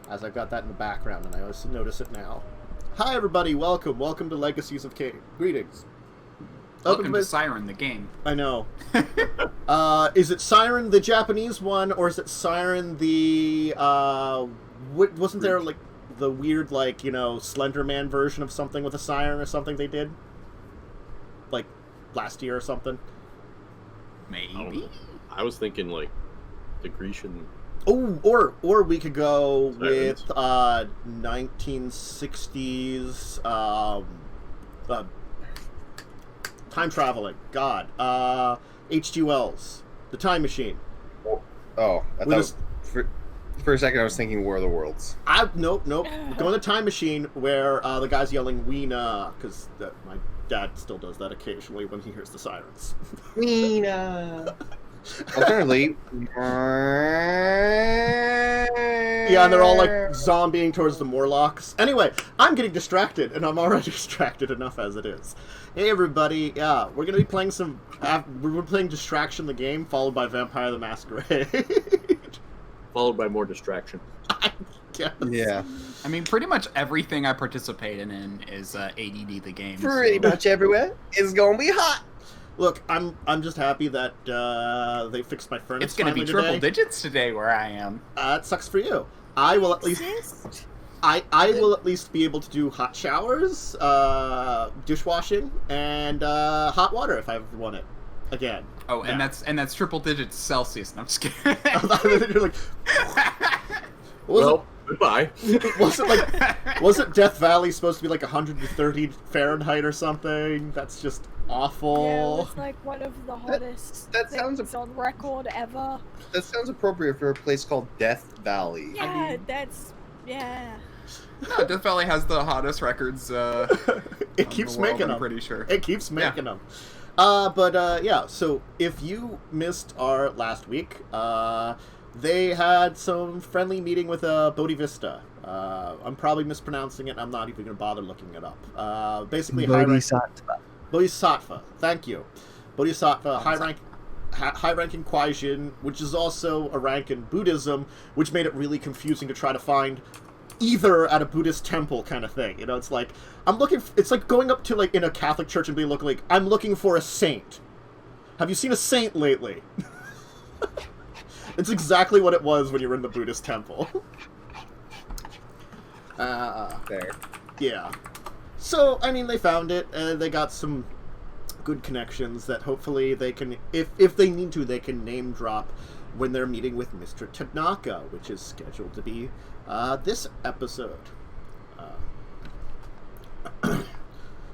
as I've got that in the background, and I also notice it now. Hi, everybody. Welcome to Legacies of Caine. Greetings. Welcome to Siren, the game. I know. Is it Siren, the Japanese one, or is it Siren, the, wasn't there, like, the weird, like, you know, Slender Man version of something with a siren or something they did? Like, last year or something? Maybe? I was thinking, like, the Grecian... Oh, or we could go Sirens. with, 1960s, time traveling. God. H.G. Wells. The Time Machine. Oh, I With thought for a second I was thinking War of the Worlds. Nope. We're going to Time Machine where the guy's yelling "Weena" because my dad still does that occasionally when he hears the sirens. Weena. Alternatively, Yeah, and they're all like zombieing towards the Morlocks. Anyway, I'm getting distracted, and I'm already distracted enough as it is. Hey everybody, yeah, we're gonna be playing we're playing Distraction the game, followed by Vampire the Masquerade. Followed by more distraction. I guess. Yeah, I mean, pretty much everything I participate in is ADD the game. pretty much everywhere is gonna be hot. Look, I'm just happy that they fixed my furnace. It's going to be finally triple today. digits today where I am. It sucks for you. I will at least. I will at least be able to do hot showers, dishwashing, and hot water if I ever want it again. Oh, and Yeah. that's triple digits Celsius. No, I'm just kidding. You're like, Goodbye. wasn't Death Valley supposed to be like 130 Fahrenheit or something? That's just awful. Yeah, it was like one of the hottest that sounds things on record ever. That sounds appropriate for a place called Death Valley. Yeah, No, Death Valley has the hottest records. It keeps making I'm them. pretty sure. It keeps making them. Yeah, so if you missed our last week, they had some friendly meeting with Bodhisattva. I'm probably mispronouncing it, and I'm not even going to bother looking it up. Basically, Bodhisattva. Thank you. Bodhisattva, high-ranking kuei-jin, which is also a rank in Buddhism, which made it really confusing to try to find either at a Buddhist temple kind of thing. You know, it's like, it's like going up to, like, in a Catholic church and being like, I'm looking for a saint. Have you seen a saint lately? It's exactly what it was when you were in the Buddhist temple. There. Yeah. So, I mean, they found it, and they got some good connections that hopefully they can, if they need to, they can name drop when they're meeting with Mr. Tanaka, which is scheduled to be this episode.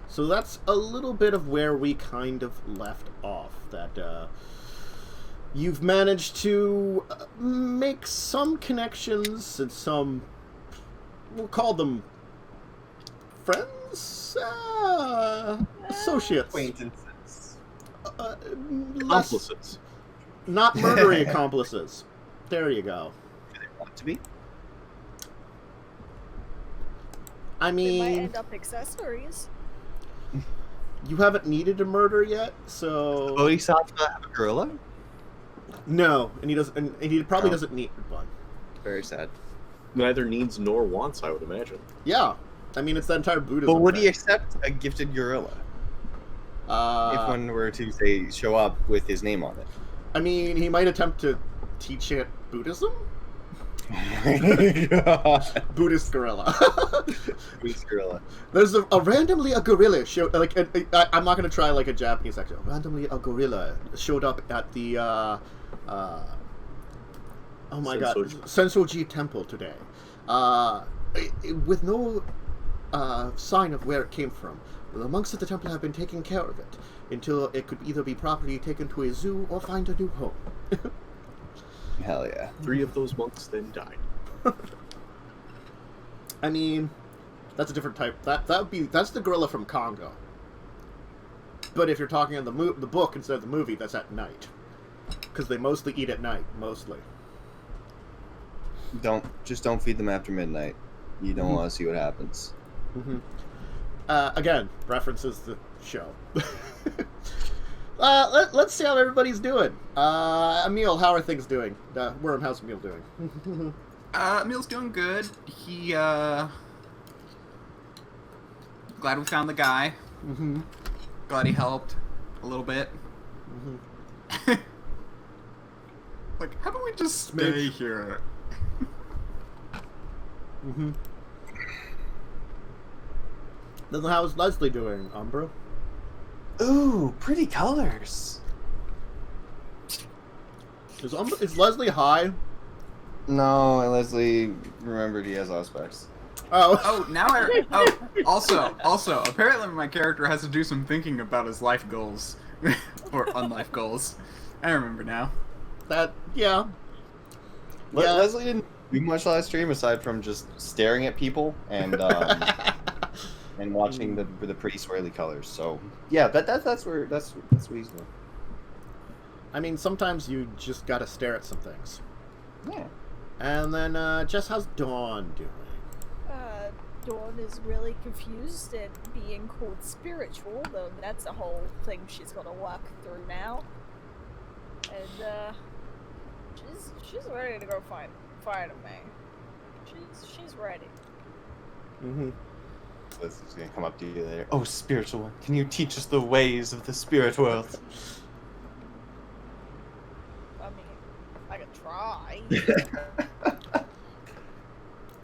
So that's a little bit of where we kind of left off, that you've managed to make some connections and some, we'll call them friends? Associates. Acquaintances. Accomplices. Not murdery accomplices. There you go. Do they want to be? I they might mean, end up accessories. you haven't needed a murder yet, so... Bodhisattva have a gorilla? No, and he doesn't. And he probably Oh. doesn't need one. Very sad. Neither needs nor wants, I would imagine. Yeah, I mean it's the entire Buddhism. But would he thing. accept a gifted gorilla if one were to, say, show up with his name on it? I mean, he might attempt to teach it Buddhism. Buddhist gorilla. Buddhist gorilla. There's randomly a gorilla showed like I'm not gonna try like a Japanese accent. Randomly a gorilla showed up at the oh my god, Sensoji Temple today, with no sign of where it came from. The monks at the temple have been taking care of it until it could either be properly taken to a zoo or find a new home. Hell yeah. 3 of those monks then died. I mean, that's a different type. That's the gorilla from Congo. But if you're talking in the book instead of the movie, that's at night, because they mostly eat at night. Mostly. Don't feed them after midnight. You don't want to see what happens. Mm-hmm. Again, references the show. Let's see how everybody's doing. Emil, how are things doing? Worm, how's Emil doing? Emil's doing good. He, glad we found the guy. Mm-hmm. Glad he helped a little bit. Mm-hmm. Like, how about we just stay here? Mm-hmm. Then how's Leslie doing, Umber? Ooh, pretty colors. Is Leslie high? No, Leslie remembered he has aspects. Oh. Oh, now also, apparently my character has to do some thinking about his life goals. Or unlife goals. I remember now. Yeah. Leslie didn't do much last stream aside from just staring at people and and watching the pretty swirly colors. So yeah, that's what he's doing. I mean, sometimes you just gotta stare at some things. Yeah. And then, Jess, how's Dawn doing? Dawn is really confused at being called spiritual, though that's a whole thing she's got to work through now. And she's ready to go fight a man. She's ready. Mm-hmm. Leslie's gonna come up to you later. Oh, spiritual one, can you teach us the ways of the spirit world? I mean, I could try.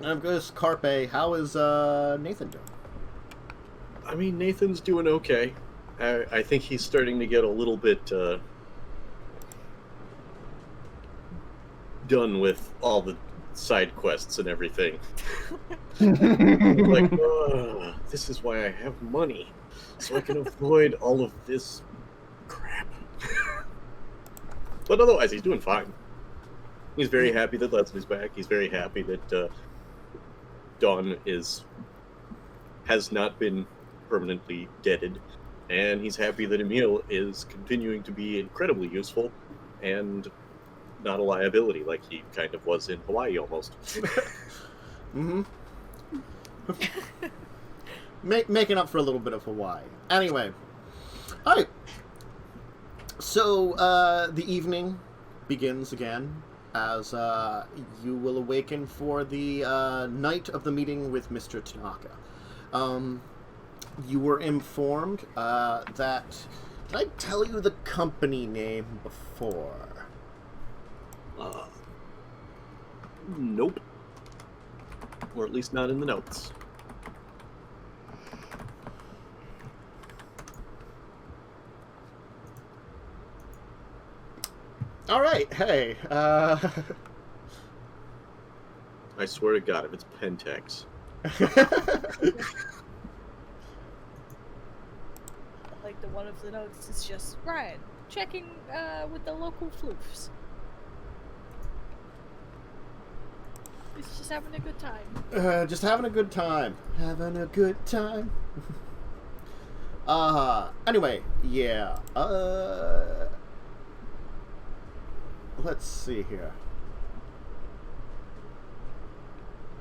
And of course, Carpe, how is Nathan doing? I mean, Nathan's doing okay. I think he's starting to get a little bit done with all the side quests and everything. Like, this is why I have money, so I can avoid all of this crap. But otherwise, he's doing fine. He's very happy that Leslie's back. He's very happy that Dawn has not been permanently deaded, and he's happy that Emil is continuing to be incredibly useful and not a liability like he kind of was in Hawaii almost. Mm-hmm. Making up for a little bit of Hawaii. Anyway. Alright. So, the evening begins again as you will awaken for the night of the meeting with Mr. Tanaka. You were informed that... Did I tell you the company name before? Nope. Or at least not in the notes. Alright, hey, I swear to God, if it's Pentex. Like the one of the notes is just Ryan checking with the local floofs. He's just having a good time. Just having a good time. Having a good time. Anyway, yeah. Let's see here.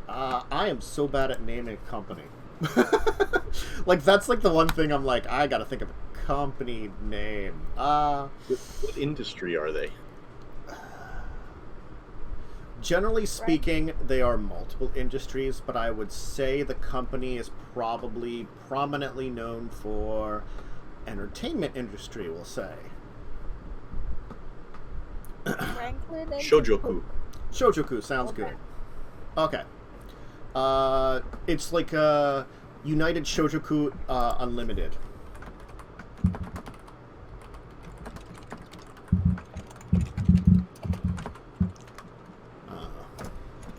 I am so bad at naming a company. Like, that's like the one thing I'm like, I gotta think of a company name. What industry are they? Generally speaking, they are multiple industries, but I would say the company is probably prominently known for entertainment industry, we'll say. Franklin and Shojoku. Shojoku sounds Okay. good. Okay. It's like United Shojoku Unlimited.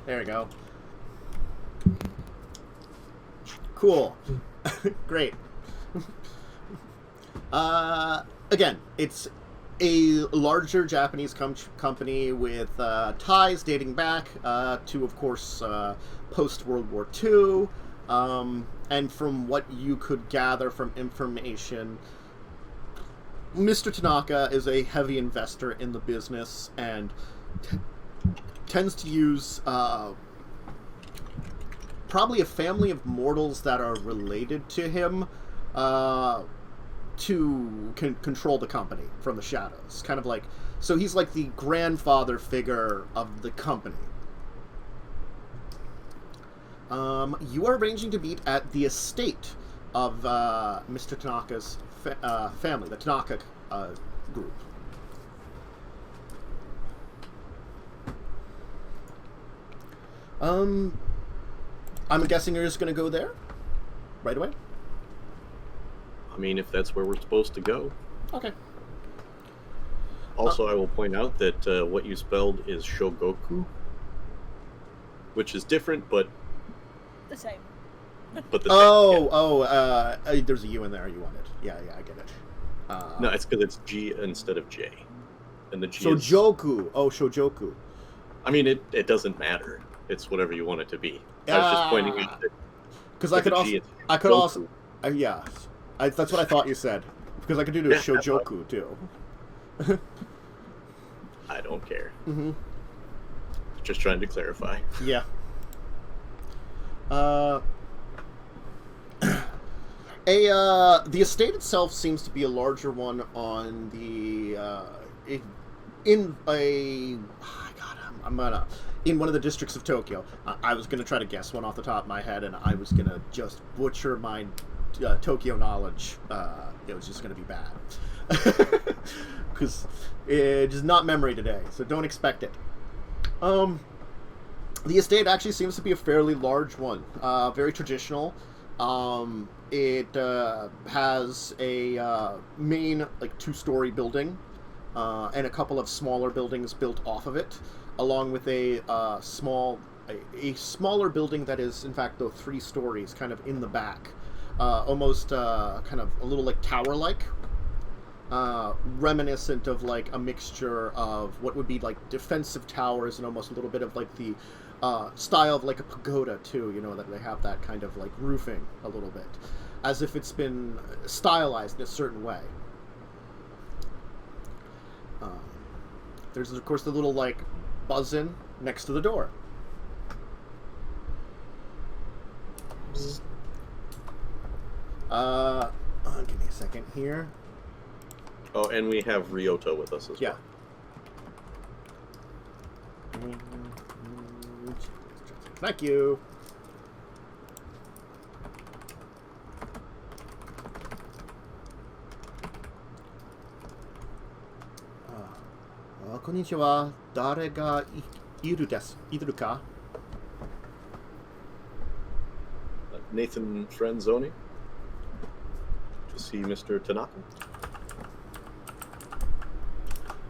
There we go. Cool. Great. Again, it's a larger Japanese company with ties dating back to, of course, post-World War II. And from what you could gather from information, Mr. Tanaka is a heavy investor in the business and tends to use probably a family of mortals that are related to him to control the company from the shadows. Kind of like, so he's like the grandfather figure of the company. You are arranging to meet at the estate of Mr. Tanaka's family, the Tanaka group. I'm guessing you're just going to go there right away? I mean, if that's where we're supposed to go. Okay. Also, I will point out that what you spelled is Shogoku, which is different, but The same. but the same. Yeah. There's a U in there you wanted. Yeah, I get it. No, it's because it's G instead of J, and the G. Shojoku. Shojoku. I mean, it doesn't matter. It's whatever you want it to be. I was just pointing out that because I could also, yeah, that's what I thought you said. Because I could do a Shojoku too. I don't care. Mm-hmm. Just trying to clarify. Yeah. The estate itself seems to be a larger one on the in one of the districts of Tokyo. I was gonna try to guess one off the top of my head, and I was gonna just butcher my Tokyo knowledge. It was just gonna be bad because it is not memory today, so don't expect it. The estate actually seems to be a fairly large one, very traditional. It has a main, like, 2-story building, and a couple of smaller buildings built off of it, along with a smaller building that is, in fact, though 3 stories, kind of in the back, almost kind of a little like tower-like, reminiscent of like a mixture of what would be like defensive towers and almost a little bit of like the style of like a pagoda too, you know, that they have that kind of like roofing a little bit, as if it's been stylized in a certain way. There's of course the little like buzz-in next to the door. Give me a second here. Oh, and we have Ryota with us as Yeah. well. Thank you. Konnichiwa. Dare ga iru ka? Nathan Franzoni to see Mr. Tanaka.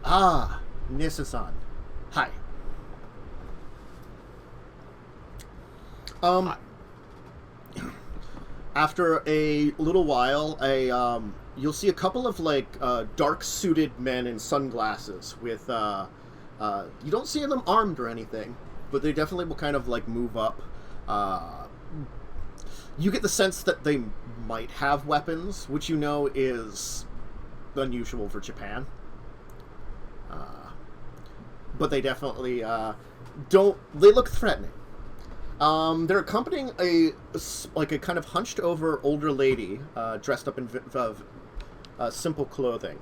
Ah, Nisa-san. Hi. After a little while, you'll see a couple of like dark-suited men in sunglasses with you don't see them armed or anything, but they definitely will kind of like move up. You get the sense that they might have weapons, which you know is unusual for Japan. But they definitely don't. They look threatening. They're accompanying a kind of hunched over older lady dressed up in simple clothing.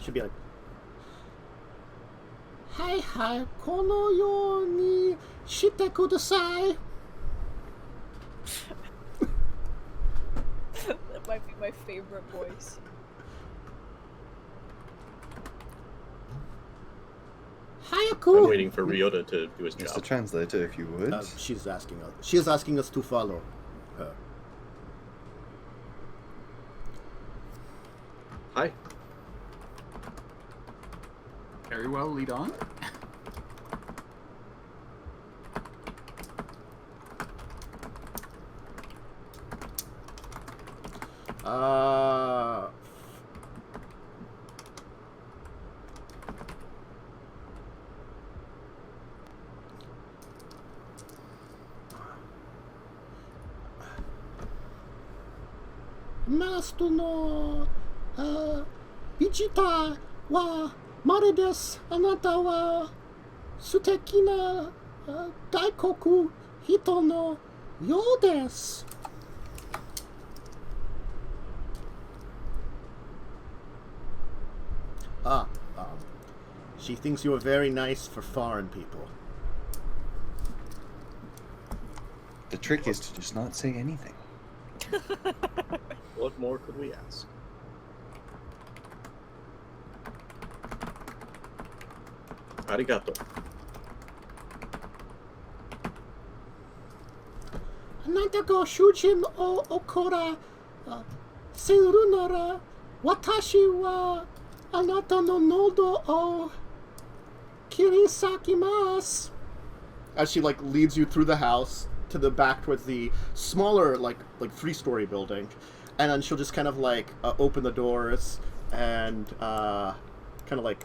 Should be like, hi, kono yo ni shite kudasai. That might be my favorite voice. Hayaku. I'm waiting for Ryota to do his Mr. job. Translator, if you would. She's asking us to follow her. Hi. Very well, lead on. Master no Vijita wa mare desu. Anata wa suteki na daikoku hito no you desu. She thinks you are very nice for foreign people. The trick is to just not say anything. What more could we ask? Arigato. Ananta go shujin o okora seuru nara watashi wa anata no nodo o kirisakimasu. As she like leads you through the house to the back towards the smaller like 3-story building, and then she'll just kind of like open the doors and kind of like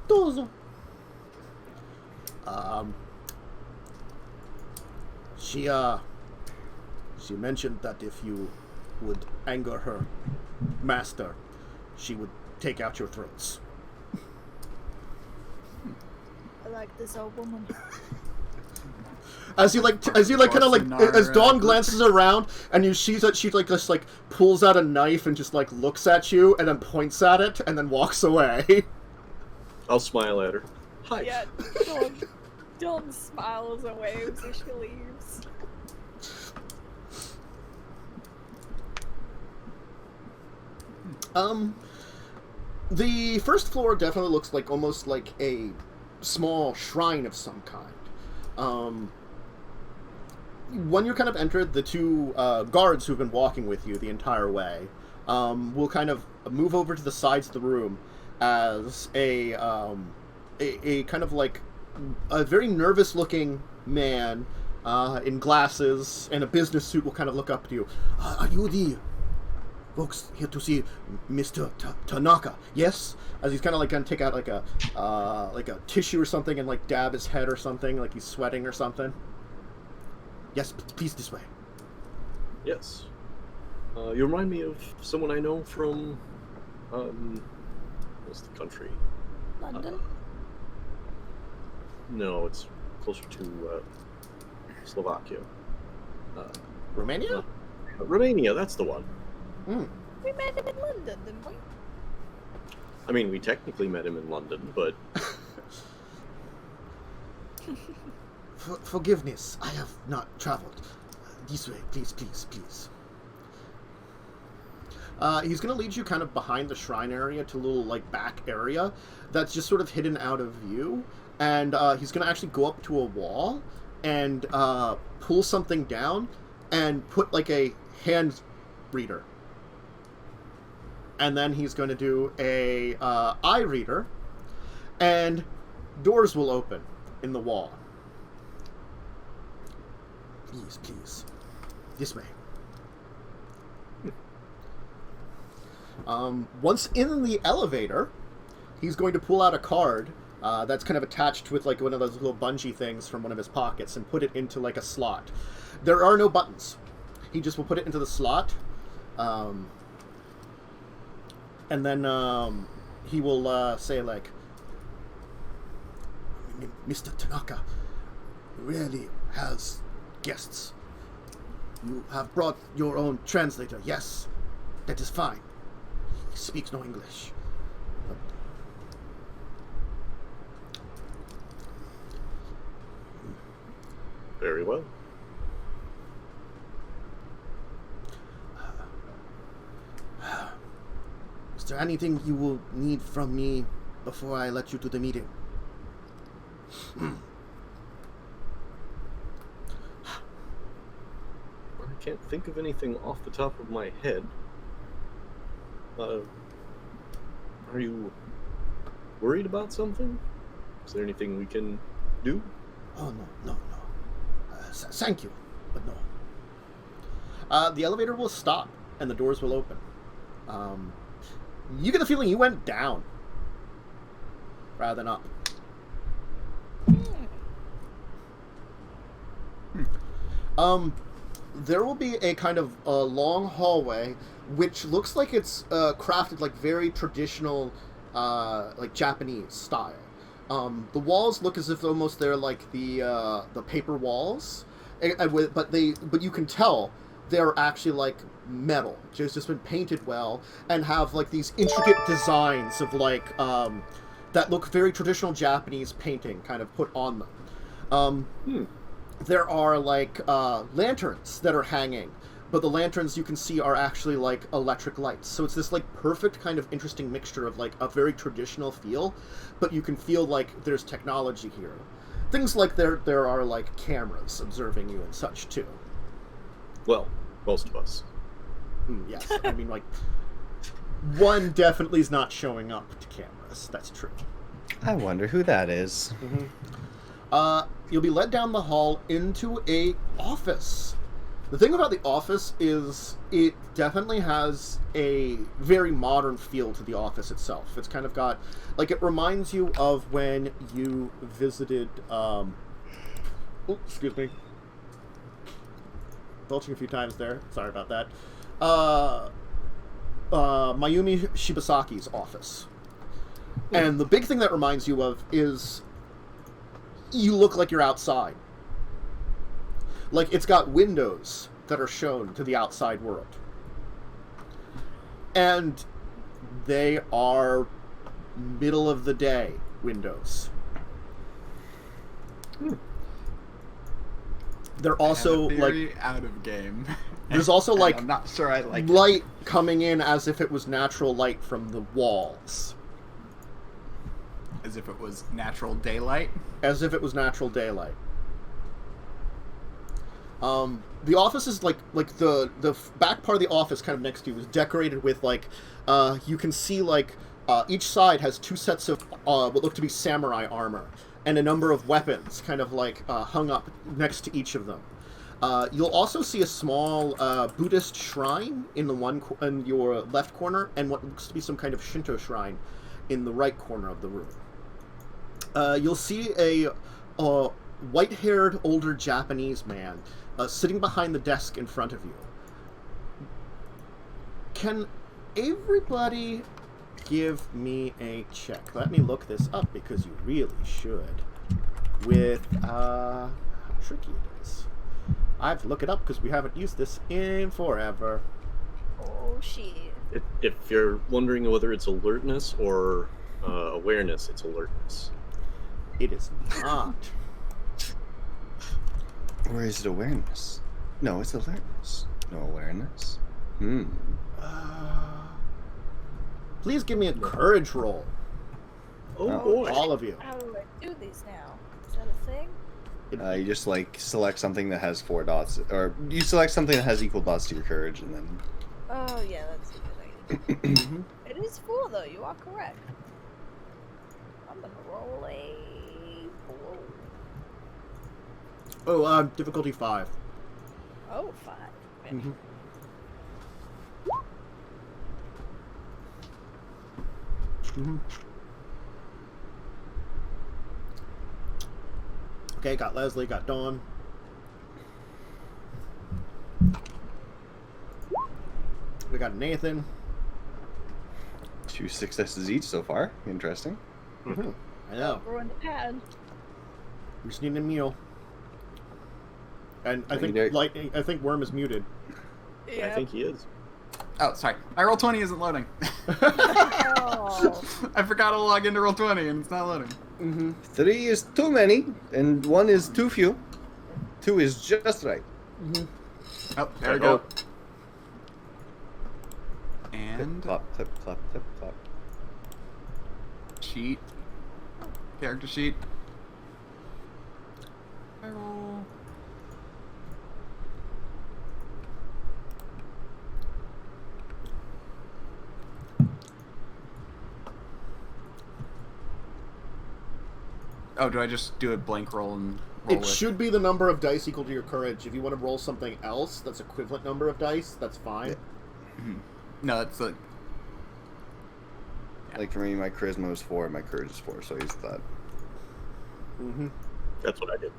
dozo. She mentioned that if you would anger her master, she would take out your throats. I like this old woman. As you kind of like, as Dawn glances around and you see that she like just like pulls out a knife and just like looks at you and then points at it and then walks away. I'll smile at her. Hi. Yeah, Dawn smiles and waves as she leaves. The first floor definitely looks like almost like a small shrine of some kind. When you kind of entered, the two guards who've been walking with you the entire way will kind of move over to the sides of the room as a kind of like a very nervous-looking man in glasses and a business suit will kind of look up to you. Are you the folks here to see Mr. Tanaka? Yes? As he's kind of like going to take out like a tissue or something and like dab his head or something, like he's sweating or something. Yes, please, this way. Yes. You remind me of someone I know from, what's the country? London? No, it's closer to, Slovakia. Romania? Romania, that's the one. Mm. We met him in London, didn't we? I mean, we technically met him in London, but... Forgiveness, I have not traveled. This way, please, please, please. He's going to lead you kind of behind the shrine area to a little, like, back area that's just sort of hidden out of view. And he's going to actually go up to a wall and pull something down and put, like, a hand reader. And then he's going to do a eye reader, and doors will open in the wall. Please, please. This way. Once in the elevator, he's going to pull out a card that's kind of attached with like one of those little bungee things from one of his pockets and put it into like a slot. There are no buttons. He just will put it into the slot. And then he will say like, Mr. Tanaka really has guests. You have brought your own translator. Yes, that is fine. He speaks no English. But... Very well. Is there anything you will need from me before I let you to the meeting? I can't think of anything off the top of my head. Are you worried about something? Is there anything we can do? Oh, no. Thank you, but no. The elevator will stop, and the doors will open. You get the feeling you went down, rather than up. There will be a kind of long hallway, which looks like it's crafted like very traditional, like Japanese style. The walls look as if almost they're like the paper walls, but you can tell they're actually like metal. It's just been painted well and have like these intricate designs of like that look very traditional Japanese painting kind of put on them. There are like lanterns that are hanging, but the lanterns you can see are actually like electric lights. So it's this like perfect kind of interesting mixture of like a very traditional feel, but you can feel like there's technology here. Things like there are like cameras observing you and such too. Well, most of us. Yes, I mean like one definitely is not showing up to cameras. That's true. I wonder who that is. You'll be led down the hall into a office. The thing about the office is it definitely has a very modern feel to the office itself. It's kind of got, like, it reminds you of when you visited, excuse me. Belching a few times there. Sorry about that. Mayumi Shibasaki's office. And the big thing that reminds you of is you look like you're outside. Like, it's got windows that are shown to the outside world. And they are middle of the day windows. They're also, like... out of game. There's also, like, I'm not sure I like light coming in as if it was natural light from the walls. As if it was natural daylight? As if it was natural daylight. The office is like the back part of the office kind of next to you is decorated with like, you can see like, each side has two sets of what look to be samurai armor and a number of weapons kind of like hung up next to each of them. You'll also see a small Buddhist shrine in in your left corner and what looks to be some kind of Shinto shrine in the right corner of the room. You'll see a white-haired older Japanese man sitting behind the desk in front of you. Can everybody give me a check? Let me look this up because you really should. With how tricky it is. I have to look it up because we haven't used this in forever. Oh shit. If you're wondering whether it's alertness or awareness, it's alertness. It is not. Or is it awareness? No, it's alertness. No awareness. Please give me a courage roll. Oh boy. All of you. How do I do these now? Is that a thing? You just like select something that has 4 dots, or you select something that has equal dots to your courage, and then. Oh yeah, that's a good idea. It is 4 though. You are correct. I'm gonna roll a 4. Oh, difficulty 5. Oh, 5. Okay. Okay, got Leslie, got Dawn. We got Nathan. 2 successes each so far. Interesting. I know. We're on the pad. We just need a meal. And I think I think Worm is muted. Yeah. I think he is. Oh, sorry. My Roll20 isn't loading. Oh. I forgot to log into Roll20 and it's not loading. 3 is too many, and 1 is too few. 2 is just right. Oh, there we go. Clip, And clop, clip, clop, clip, clop. sheet. Character sheet. I roll. Oh, do I just do a blank roll and roll It with? should be the number of dice equal to your courage. If you want to roll something else that's equivalent number of dice, that's fine. No, that's the... Like for me, my charisma was 4, my courage is 4, so I used that. That's what I did.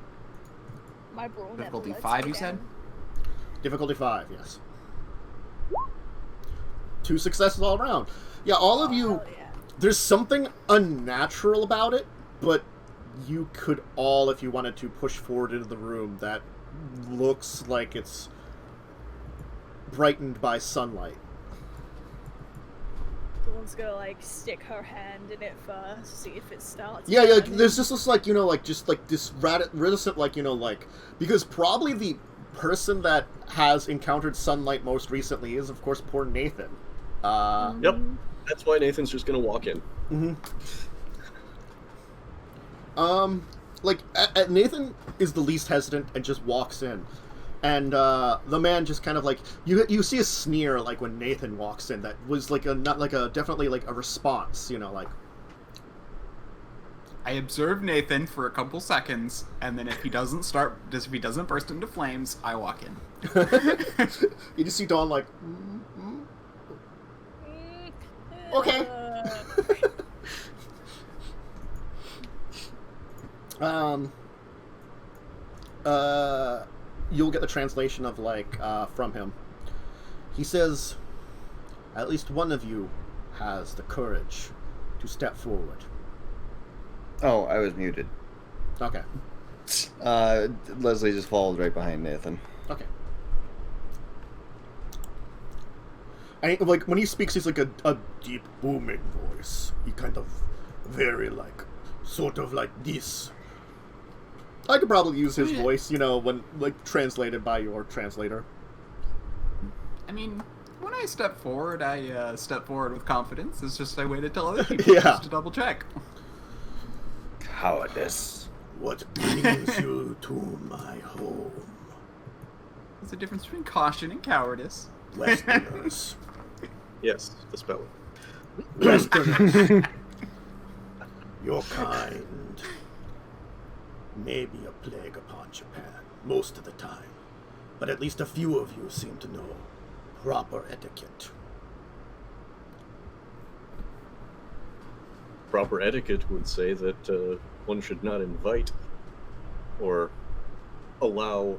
My bro never Difficulty lets 5, me you said? down. Difficulty 5, yes. 2 successes all around. Yeah, all of you, Oh, yeah. there's something unnatural about it, but you could all, if you wanted to, push forward into the room that looks like it's brightened by sunlight. Dawn Dawn's gonna like stick her hand in it first, see if it starts. Yeah, burning. there's just this, like, like, just, like, this reticent, like, like, because probably the person that has encountered sunlight most recently is, of course, poor Nathan. Yep. That's why Nathan's just gonna walk in. Like, Nathan is the least hesitant and just walks in. And, the man just kind of, like, you see a sneer, like, when Nathan walks in that was, like, definitely, like, a response, like... I observe Nathan for a couple seconds, and then if he doesn't burst into flames, I walk in. You just see Dawn, like... Okay. You'll get the translation of, like, from him. He says, at least one of you has the courage to step forward. Oh, I was muted. Okay. Leslie just followed right behind Nathan. Okay. And, like, when he speaks, he's like a deep, booming voice. He kind of very, like, sort of like this. I could probably use his voice, when, like, translated by your translator. I mean, when I step forward, I step forward with confidence. It's just I waited till other people just to double check. Cowardice. What brings you to my home? There's a difference between caution and cowardice. Westerners. Yes, the spelling. Westerners. Your kind may be a plague upon Japan, most of the time. But at least a few of you seem to know proper etiquette. Proper etiquette would say that one should not invite or allow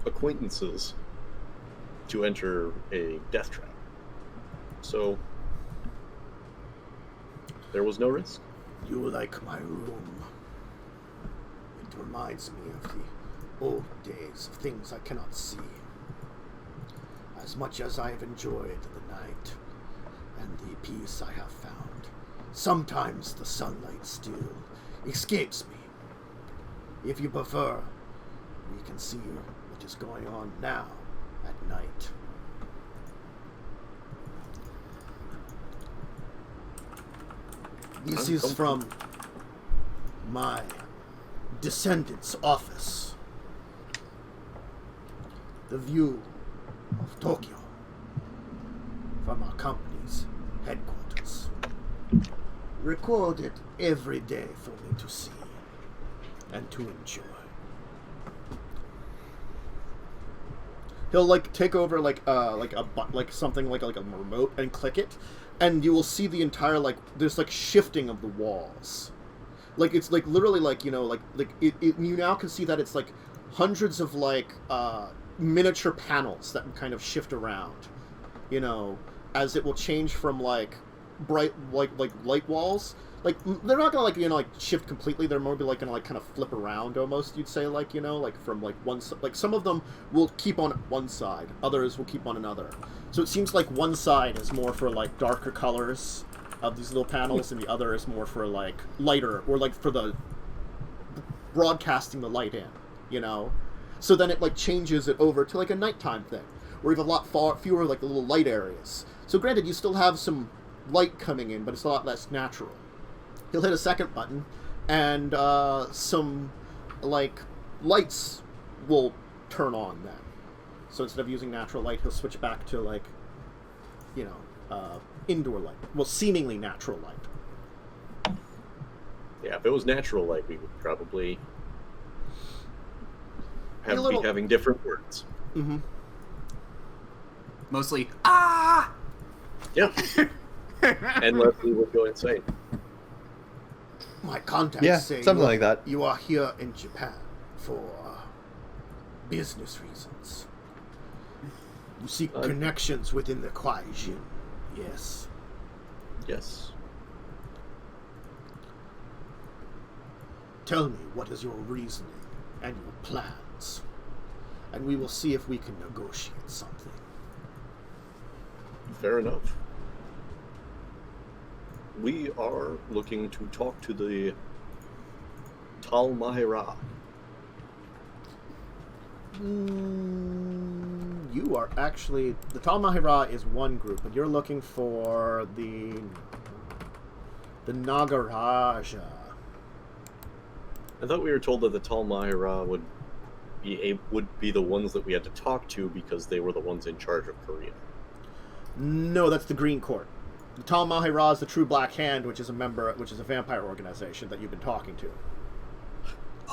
acquaintances to enter a death trap. So, there was no risk. You like my room. It reminds me of the old days of things I cannot see. As much as I have enjoyed the night and the peace I have found, sometimes the sunlight still escapes me. If you prefer, we can see what is going on now at night. This is from my descendant's office. The view of Tokyo from our company's headquarters. Recorded every day for me to see and to enjoy. He'll, like, take over like something like a remote and click it, and you will see the entire, like, there's, like, shifting of the walls. Like, it's, like, literally, like, you now can see that it's, like, hundreds of, like, miniature panels that kind of shift around, as it will change from, like, bright, like light walls. Like, they're not gonna, like, shift completely. They're more like gonna, like, kind of flip around almost, you'd say, like, like from, like, one side. Like, some of them will keep on one side, others will keep on another. So it seems like one side is more for, like, darker colors of these little panels, and the other is more for, like, lighter, or, like, for the broadcasting the light in, So then it, like, changes it over to, like, a nighttime thing, where you have a lot fewer, like, little light areas. So granted, you still have some light coming in, but it's a lot less natural. He'll hit a second button, and some, like, lights will turn on then. So instead of using natural light, he'll switch back to, like, indoor light. Well, seemingly natural light. Yeah, if it was natural light, we would probably be having different words. Mm-hmm. Mostly, ah! Yeah. And Leslie would go insane. My contacts say something like that. You are here in Japan for business reasons. You seek connections within the kuei-jin. Yes. Yes. Tell me what is your reasoning and your plans, and we will see if we can negotiate something. Fair enough. We are looking to talk to the Tal Mahira. You are actually... The Tal Mahira is one group, but you're looking for the Nagaraja. I thought we were told that the Tal Mahira would be the ones that we had to talk to because they were the ones in charge of Korea. No, that's the Green Court. The Tal Mahira is the True Black Hand, which is a vampire organization that you've been talking to.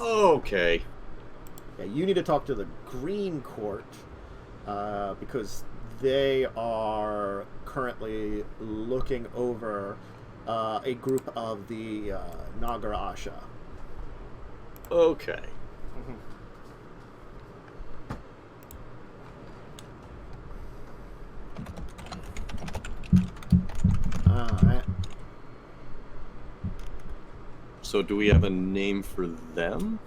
Okay. Yeah, you need to talk to the Green Court because they are currently looking over a group of the Nagaraja. Okay. Alright. So do we have a name for them?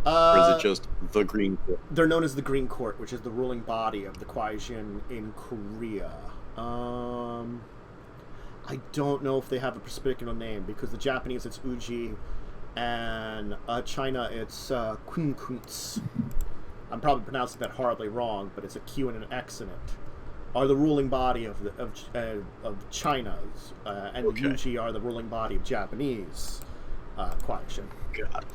Or is it just the Green Court? They're known as the Green Court, which is the ruling body of the kuei-jin in Korea. I don't know if they have a particular name, because the Japanese it's Uji, and China it's Kunkuns. I'm probably pronouncing that horribly wrong, but it's a Q and an X in it. Are the ruling body of China's, and Okay. the Uji are the ruling body of Japanese kuei-jin. God.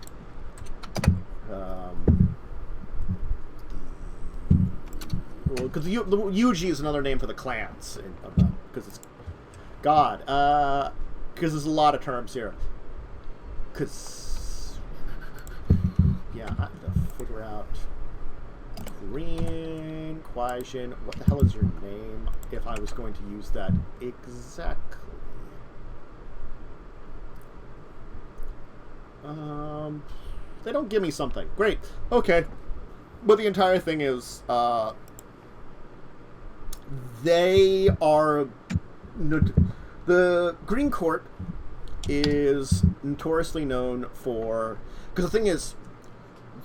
Because the Yuji is another name for the clans, because it's God. Because there's a lot of terms here. Because yeah, I have to figure out Green kuei-jin. What the hell is your name? If I was going to use that exactly. They don't give me something. Great. Okay. But the entire thing is, they are... The Green Court is notoriously known for... Because the thing is,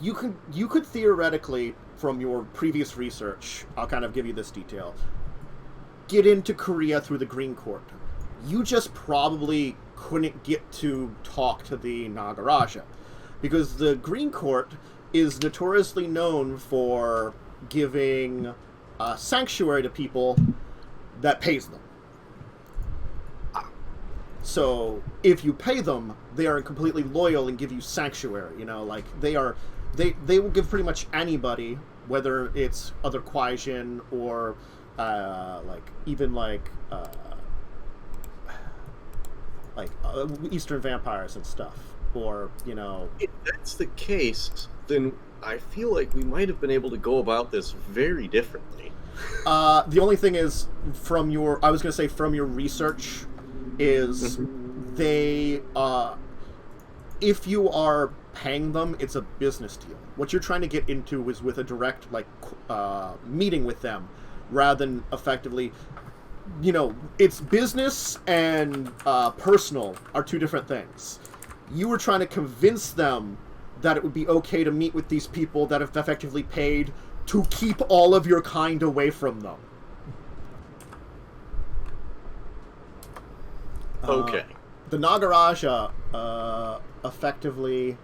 you could theoretically, from your previous research, I'll kind of give you this detail, get into Korea through the Green Court. You just probably couldn't get to talk to the Nagaraja. Because the Green Court is notoriously known for giving sanctuary to people that pays them. So if you pay them, they are completely loyal and give you sanctuary. You know, like they will give pretty much anybody, whether it's other kuei-jin or even Eastern vampires and stuff. Or, you know... If that's the case, then I feel like we might have been able to go about this very differently. The only thing is, from your research, is they, if you are paying them, it's a business deal. What you're trying to get into is with a direct, meeting with them, rather than effectively... You know, it's business and personal are two different things. You were trying to convince them that it would be okay to meet with these people that have effectively paid to keep all of your kind away from them. Okay. The Nagaraja effectively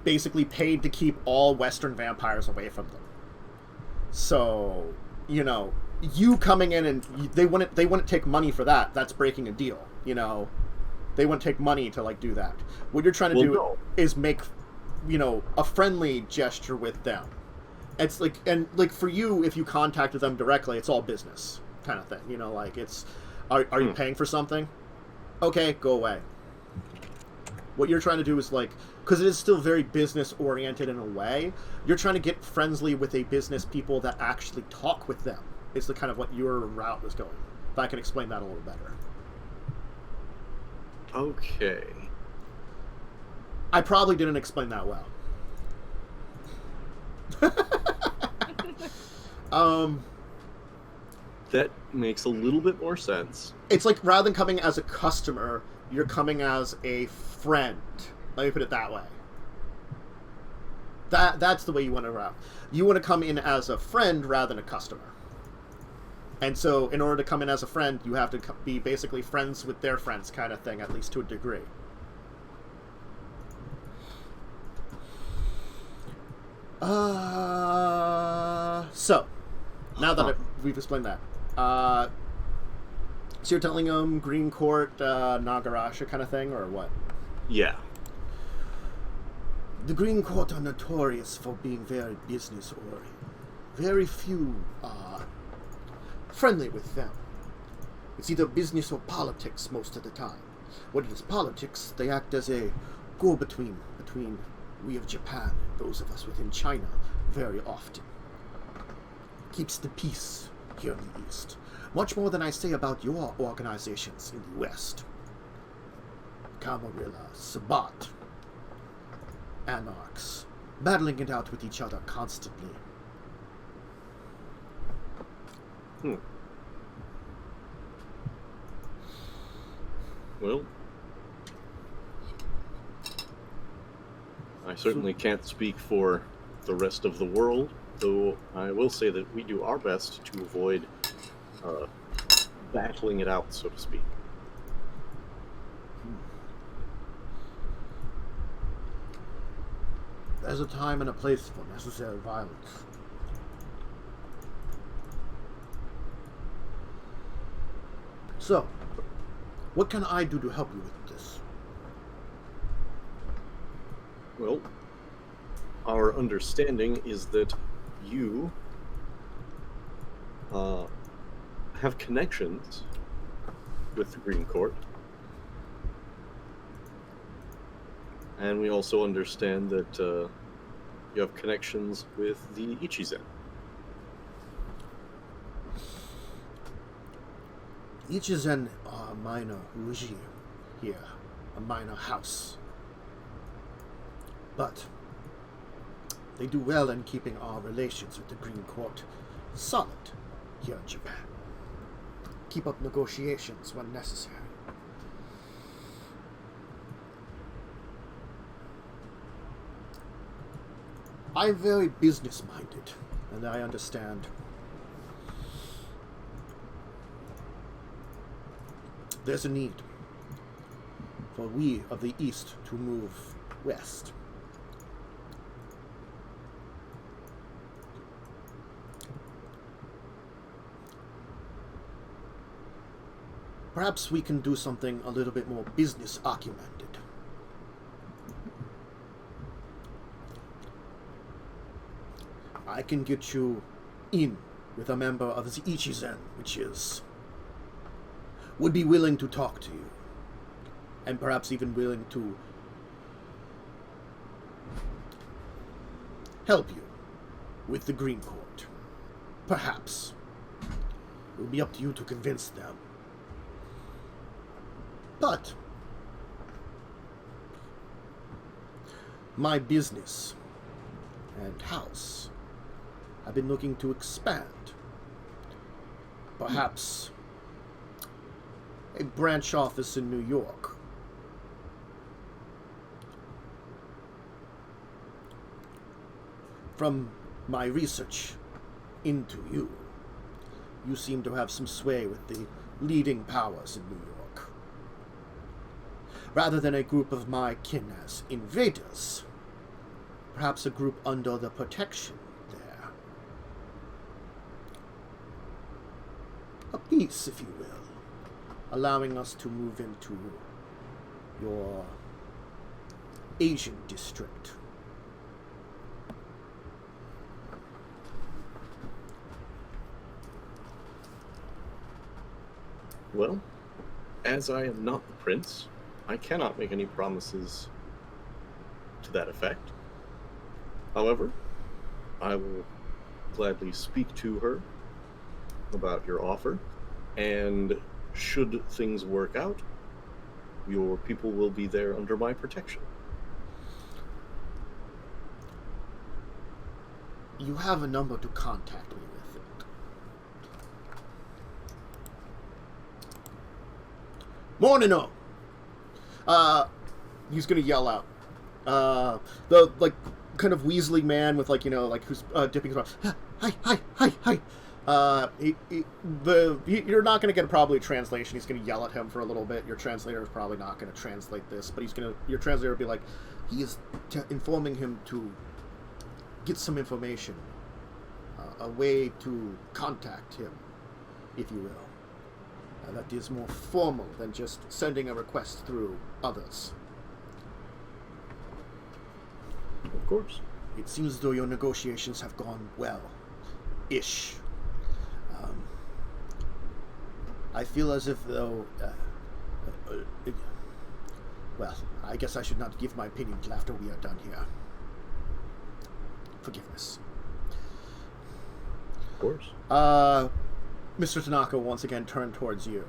basically paid to keep all Western vampires away from them. So, you know, you coming in and they wouldn't take money for that. That's breaking a deal, you know. They wouldn't take money to do that. What you're trying to do is make, you know, a friendly gesture with them. It's for you, if you contacted them directly, it's all business kind of thing. You know, it's, are you paying for something? Okay, go away. What you're trying to do is because it is still very business oriented in a way, you're trying to get friendly with a business people that actually talk with them. It's the kind of what your route was going. If I can explain that a little better. Okay. I probably didn't explain that well. That makes a little bit more sense. It's like rather than coming as a customer, you're coming as a friend. Let me put it that way. That's the way you want to route. You want to come in as a friend rather than a customer. And so, in order to come in as a friend, you have to be basically friends with their friends, kind of thing, at least to a degree. So, now that we've explained that, so you're telling them Green Court, Nagarasha kind of thing, or what? Yeah. The Green Court are notorious for being very business-oriented. Very few are friendly with them. It's either business or politics most of the time. When it is politics, they act as a go-between between we of Japan and those of us within China very often. Keeps the peace here in the East. Much more than I say about your organizations in the West. Camarilla, Sabat, Anarchs, battling it out with each other constantly. Well, I certainly can't speak for the rest of the world, though I will say that we do our best to avoid battling it out, so to speak. There's a time and a place for necessary violence. So, what can I do to help you with this? Well, our understanding is that you have connections with the Green Court. And we also understand that you have connections with the Ichizen. Ichizen are a minor uji here, a minor house. But they do well in keeping our relations with the Green Court solid here in Japan. Keep up negotiations when necessary. I'm very business-minded, and I understand. There's a need for we of the East to move west. Perhaps we can do something a little bit more business acumented. I can get you in with a member of the Ichizen, which would be willing to talk to you, and perhaps even willing to help you with the Green Court. Perhaps. It will be up to you to convince them. But my business and house have been looking to expand. Perhaps a branch office in New York. From my research into you, you seem to have some sway with the leading powers in New York. Rather than a group of my kin as invaders, perhaps a group under the protection there. A peace, if you will, allowing us to move into your Asian district. Well, as I am not the prince, I cannot make any promises to that effect. However, I will gladly speak to her about your offer, and should things work out, your people will be there under my protection. You have a number to contact me with it. Morning-o! He's gonna yell out. The, kind of Weasley man with, who's dipping his mouth. Hi. You're not going to get probably a translation. He's going to yell at him for a little bit. Your translator is probably not going to translate this, but your translator will be like, he is informing him to get some information, a way to contact him, if you will. That is more formal than just sending a request through others. Of course. It seems as though your negotiations have gone well-ish. I feel as if though... well, I guess I should not give my opinion until after we are done here. Forgiveness. Of course. Mr. Tanaka once again turned towards you.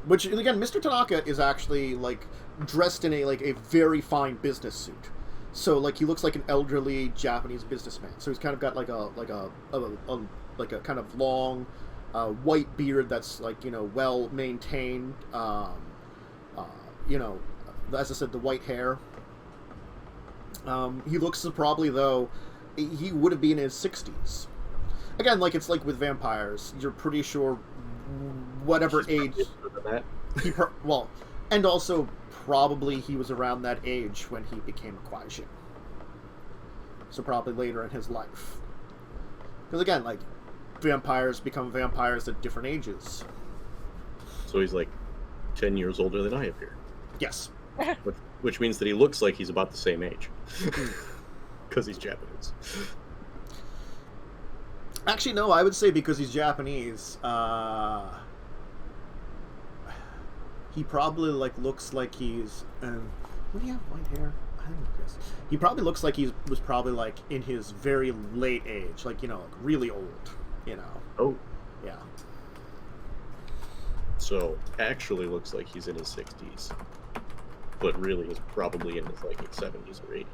Which, again, Mr. Tanaka is actually, like, dressed in a very fine business suit. So, like, he looks like an elderly Japanese businessman. So he's kind of got, like a kind of long, white beard that's, like, well maintained. As I said, the white hair. He looks probably, though, he would have been in his 60s. Again, like, it's like with vampires. You're pretty sure whatever age... and also probably he was around that age when he became a kuei-jin. So probably later in his life. Because again, like, vampires become vampires at different ages. So he's like 10 years older than I appear. Yes. Which means that he looks like he's about the same age. Because he's Japanese. Actually, no, I would say because he's Japanese, he probably, like, looks like he's... would he have white hair? I don't guess. He probably looks like he was probably, like, in his very late age. Like, like, really old, Oh. Yeah. So, actually looks like he's in his 60s. But really is probably in his, like, 70s or 80s.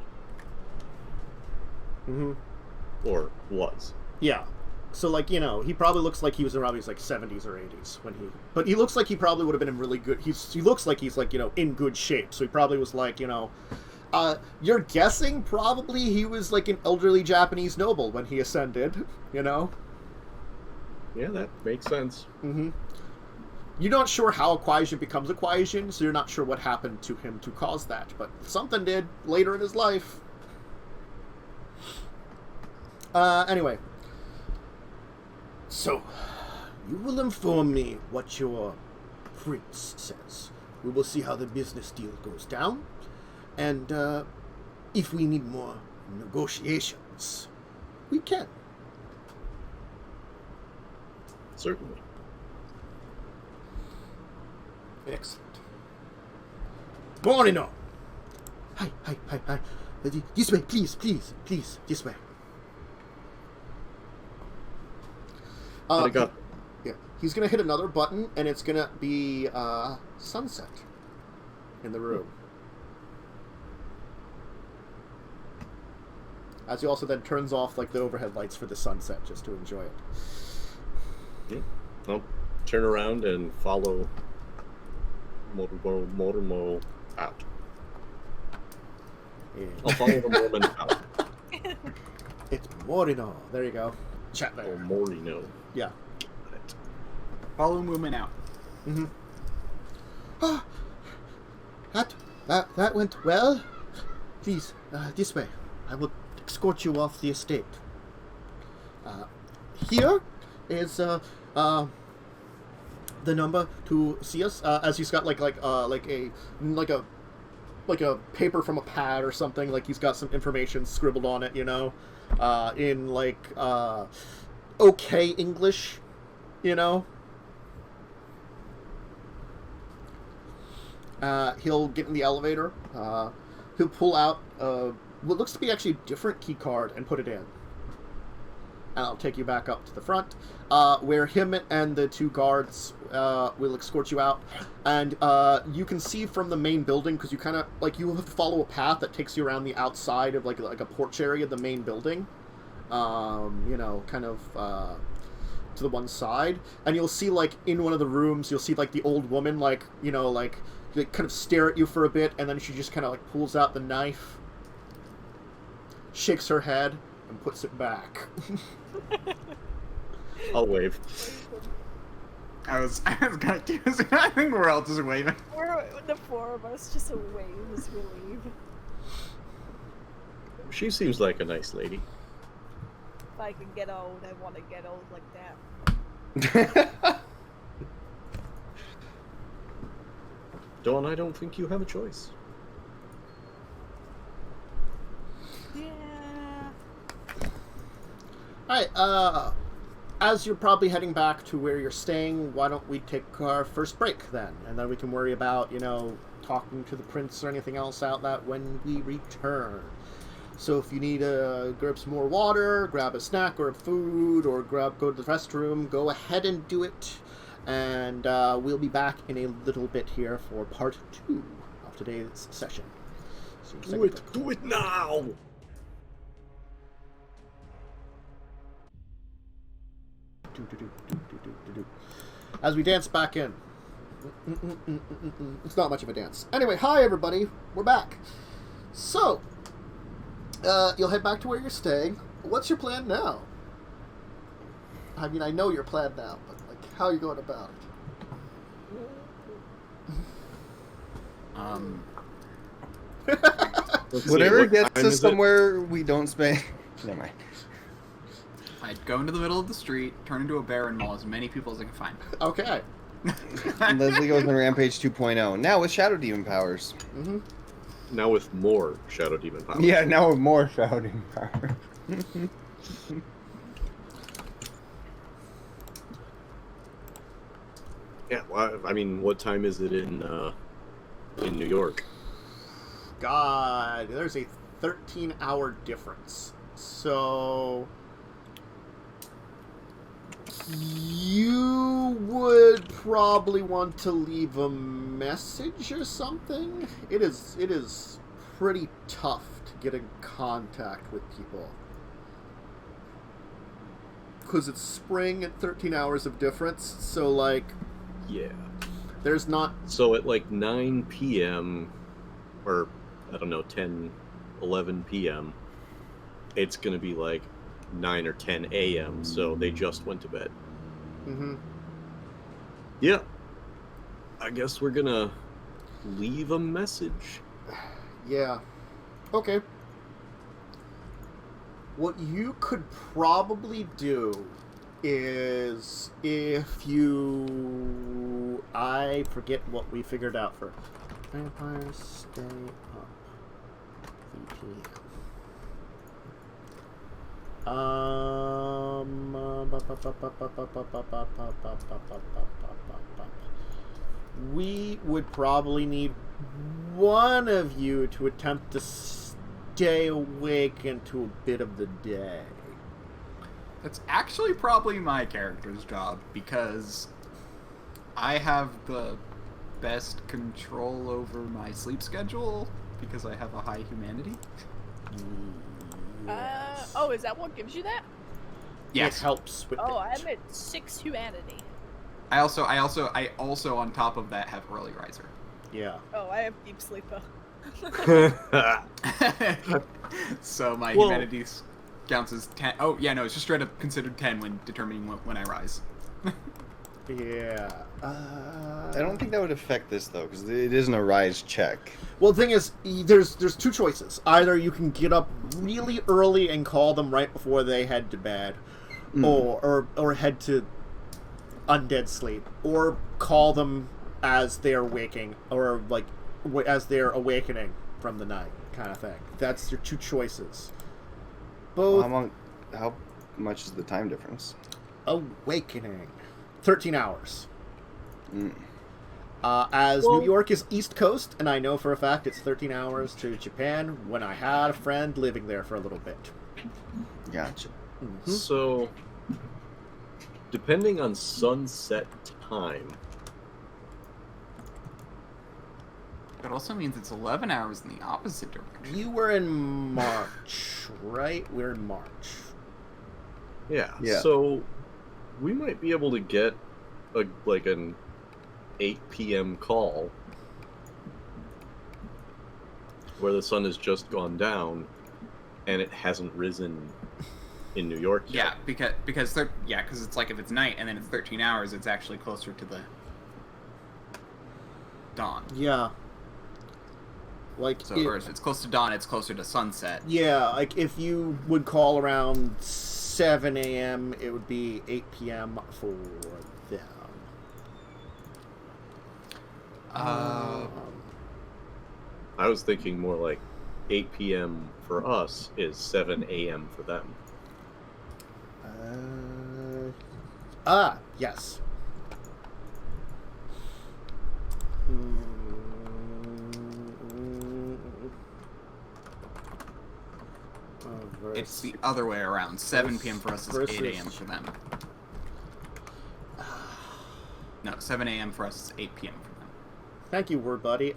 Mm-hmm. Or was. Yeah. So, like, he probably looks like he was around his, like, 70s or 80s when he... But he looks like he probably would have been in really good... He looks like he's, like, in good shape. So he probably was, like, you're guessing probably he was, like, an elderly Japanese noble when he ascended, Yeah, that makes sense. Mm-hmm. You're not sure how a kuei-jin becomes a kuei-jin, so you're not sure what happened to him to cause that. But something did later in his life. Anyway... So, you will inform me what your prince says. We will see how the business deal goes down. And, if we need more negotiations, we can. Certainly. Excellent. Morino! Hi. This way, please, this way. Yeah. He's gonna hit another button, and it's gonna be sunset in the room. As he also then turns off, like, the overhead lights for the sunset, just to enjoy it. Yeah. I'll turn around and follow Morimo out. Yeah. I'll follow the Mormon out. It's Morino. There you go. Chat there. Or Morino. Yeah. Follow movement out. Mm-hmm. Ah, that went well. Please, this way. I will escort you off the estate. Here is the number to see us. As he's got like a paper from a pad or something. Like he's got some information scribbled on it, in like okay English, He'll get in the elevator. He'll pull out what looks to be actually a different key card and put it in. And I'll take you back up to the front, where him and the two guards will escort you out. And you can see from the main building, because you kind of, like, you have to follow a path that takes you around the outside of, like a porch area of the main building. Kind of to the one side. And you'll see, like, in one of the rooms, you'll see, like, the old woman, like, kind of stare at you for a bit, and then she just kind of, like, pulls out the knife, shakes her head, and puts it back. I'll wave. I was confused. I think we're all just waving. We're the four of us just a wave as we leave. She seems like a nice lady. If I can get old, I want to get old like that. Dawn, I don't think you have a choice. Yeah. Alright, as you're probably heading back to where you're staying, why don't we take our first break then? And then we can worry about, talking to the prince or anything else out that when we return. So if you need to grab some more water, grab a snack or a food, or go to the restroom, go ahead and do it. And we'll be back in a little bit here for part 2 of today's session. So Do it now! As we dance back in. It's not much of a dance. Anyway, hi everybody, we're back. So, you'll head back to where you're staying. What's your plan now? I mean, I know your plan now, but how are you going about it? Whatever what gets time us is it? somewhere we don't spend. Never mind. I'd go into the middle of the street, turn into a bear, and maul as many people as I can find. Okay. Leslie goes on Rampage 2.0. Now with Shadow Demon powers. Mm-hmm. Now with more Shadow Demon power. Yeah, now with more Shadow Demon powers. Yeah, well, I mean, what time is it in New York? God, there's a 13-hour difference. So you would probably want to leave a message or something. It is pretty tough to get in contact with people. Because it's spring and 13 hours of difference, so Yeah. there's not... So at 9 p.m. or, I don't know, 10, 11 p.m., it's going to be 9 or 10 a.m., so they just went to bed. Mm-hmm. Yeah. I guess we're going to leave a message. Yeah. Okay. What you could probably do is if you... I forget what we figured out for... Vampires stay up. VtM. We would probably need one of you to attempt to stay awake into a bit of the day. That's actually probably my character's job, because I have the best control over my sleep schedule, because I have a high humanity. Yes. Oh, is that what gives you that? Yes. It helps with Oh, it. I'm at 6 humanity. I also on top of that have early riser. Yeah. Oh, I have deep sleeper. So my Well- humanity counts as 10. Oh, yeah, no, it's just straight up considered 10 when determining when I rise. Yeah. I don't think that would affect this though, because it isn't a rise check. Well, the thing is, there's two choices. Either you can get up really early and call them right before they head to bed, or head to undead sleep, or call them as they're waking, or as they're awakening from the night, kind of thing. That's your two choices. Both How much is the time difference? awakening, 13 hours. Mm. New York is East Coast, and I know for a fact it's 13 hours to Japan when I had a friend living there for a little bit. Gotcha. Mm-hmm. So, depending on sunset time, That also means it's 11 hours in the opposite direction. You were in March, right? We're in March. yeah. Yeah. So, we might be able to get an 8 p.m. call where the sun has just gone down and it hasn't risen in New York Yeah, yet. because it's like if it's night and then it's 13 hours, it's actually closer to the dawn. Yeah. Like, So, or if it's close to dawn, it's closer to sunset. Yeah, like if you would call around 7 a.m., it would be 8 p.m. for them. I was thinking more like 8 p.m. for us is 7 a.m. for them. Yes. It's the other way around. 7 p.m. for us is 8 a.m. for them. No, 7 a.m. for us is 8 p.m. for them. Thank you, word buddy.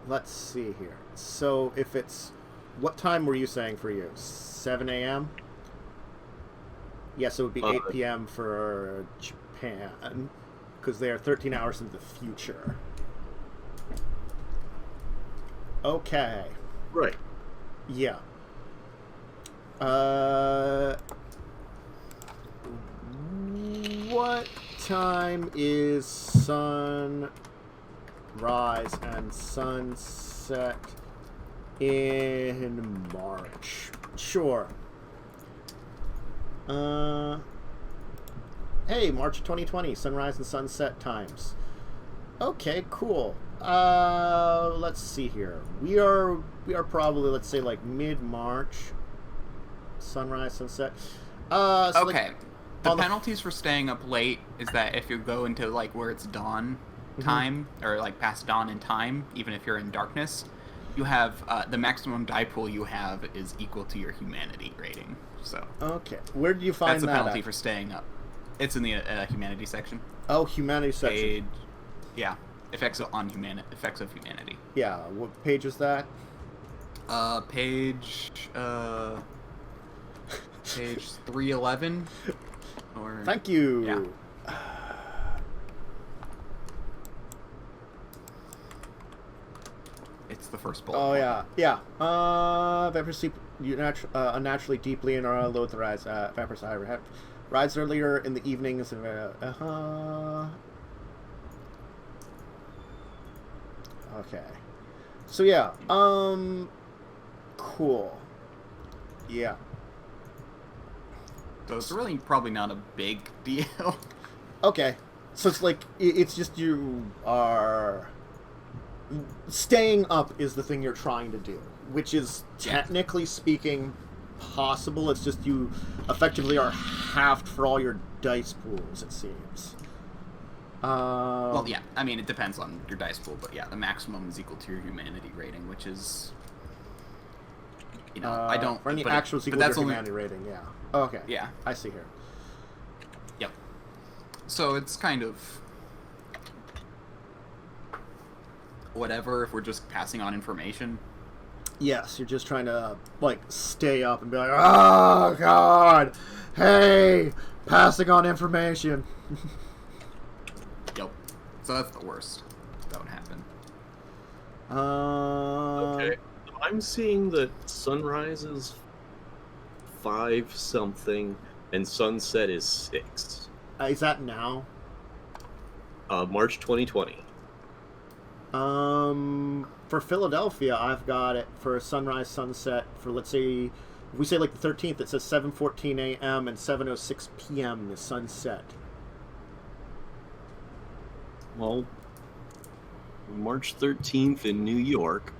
Let's see here. So if it's... What time were you saying for you? 7 a.m.? Yes, it would be 8 p.m. for Japan, because they are 13 hours in the future. Okay. Right. Yeah. What time is sunrise and sunset in March? Sure. Hey, March 2020, sunrise and sunset times. Okay, cool. Let's see here. We are probably, let's say, like mid-March. Sunrise, sunset. So okay. Like, the penalties for staying up late is that if you go into like where it's dawn time, or like past dawn in time, even if you're in darkness, you have the maximum die pool you have is equal to your humanity rating. So okay, where did you find that's a that penalty at? For staying up. It's in the humanity section. Oh, humanity section. Page, yeah, effects of humanity. Yeah, what page is that? Page 311. Or Thank you. Yeah. It's the first bullet. Oh yeah, yeah. Vampires sleep unnaturally deeply and are loath to rise. Vampires rise earlier in the evenings. Okay. So yeah. Cool. Yeah. So it's really probably not a big deal. Okay. So it's like it's just you are staying up is the thing you're trying to do, which is technically speaking possible. It's just you effectively are halved for all your dice pools, it seems. Well, yeah. I mean, it depends on your dice pool, but yeah, the maximum is equal to your humanity rating, which is, you know, I don't. For any but actual equal to your humanity rating, yeah. Okay. Yeah. I see here. Yep. So it's kind of whatever if we're just passing on information. Yes, you're just trying to, like, stay up and be like, oh, God, hey, passing on information. Yep. So that's the worst. That would happen. Okay. I'm seeing that sunrise is 5 something and sunset is 6. Is that now? March 2020. For Philadelphia, I've got it for sunrise, sunset, for, let's say, if we say, like, the 13th, it says 7:14 a.m. and 7:06 p.m. is sunset. Well, March 13th in New York.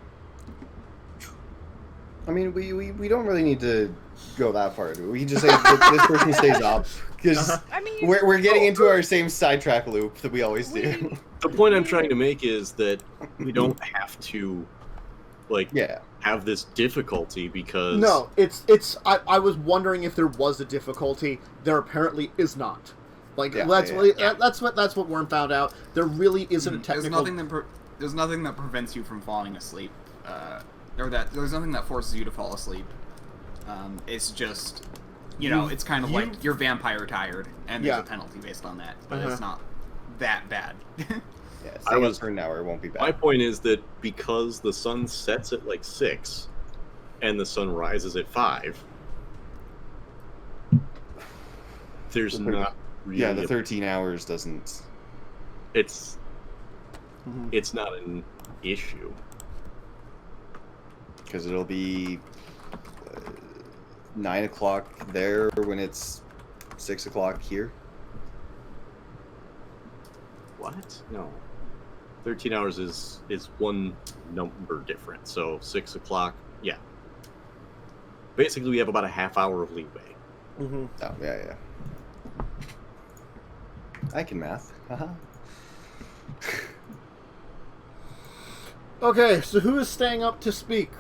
I mean, we don't really need to go that far. Do we? We can just say this person stays up because I mean, we're getting into our same sidetrack loop that we always do. The point I'm trying to make is that we don't have to, like, have this difficulty because... No, I was wondering if there was a difficulty. There apparently is not. Like, that's what Worm found out. There really isn't a technical... There's nothing that prevents you from falling asleep. There's nothing that forces you to fall asleep. It's just, it's kind of like you're vampire tired, and there's a penalty based on that, but it's not that bad. Yeah, I staying was- for an hour won't be bad. My point is that because the sun sets at like 6 and the sun rises at 5, there's The not really Yeah, the 13 hours doesn't. it's Mhm. it's not an issue. Because it'll be 9 o'clock there when it's 6 o'clock here. What? No. 13 hours is one number different. So 6 o'clock, yeah. Basically, we have about a half hour of leeway. Mm-hmm. Oh, yeah. I can math. Haha. Okay, so who is staying up to speak?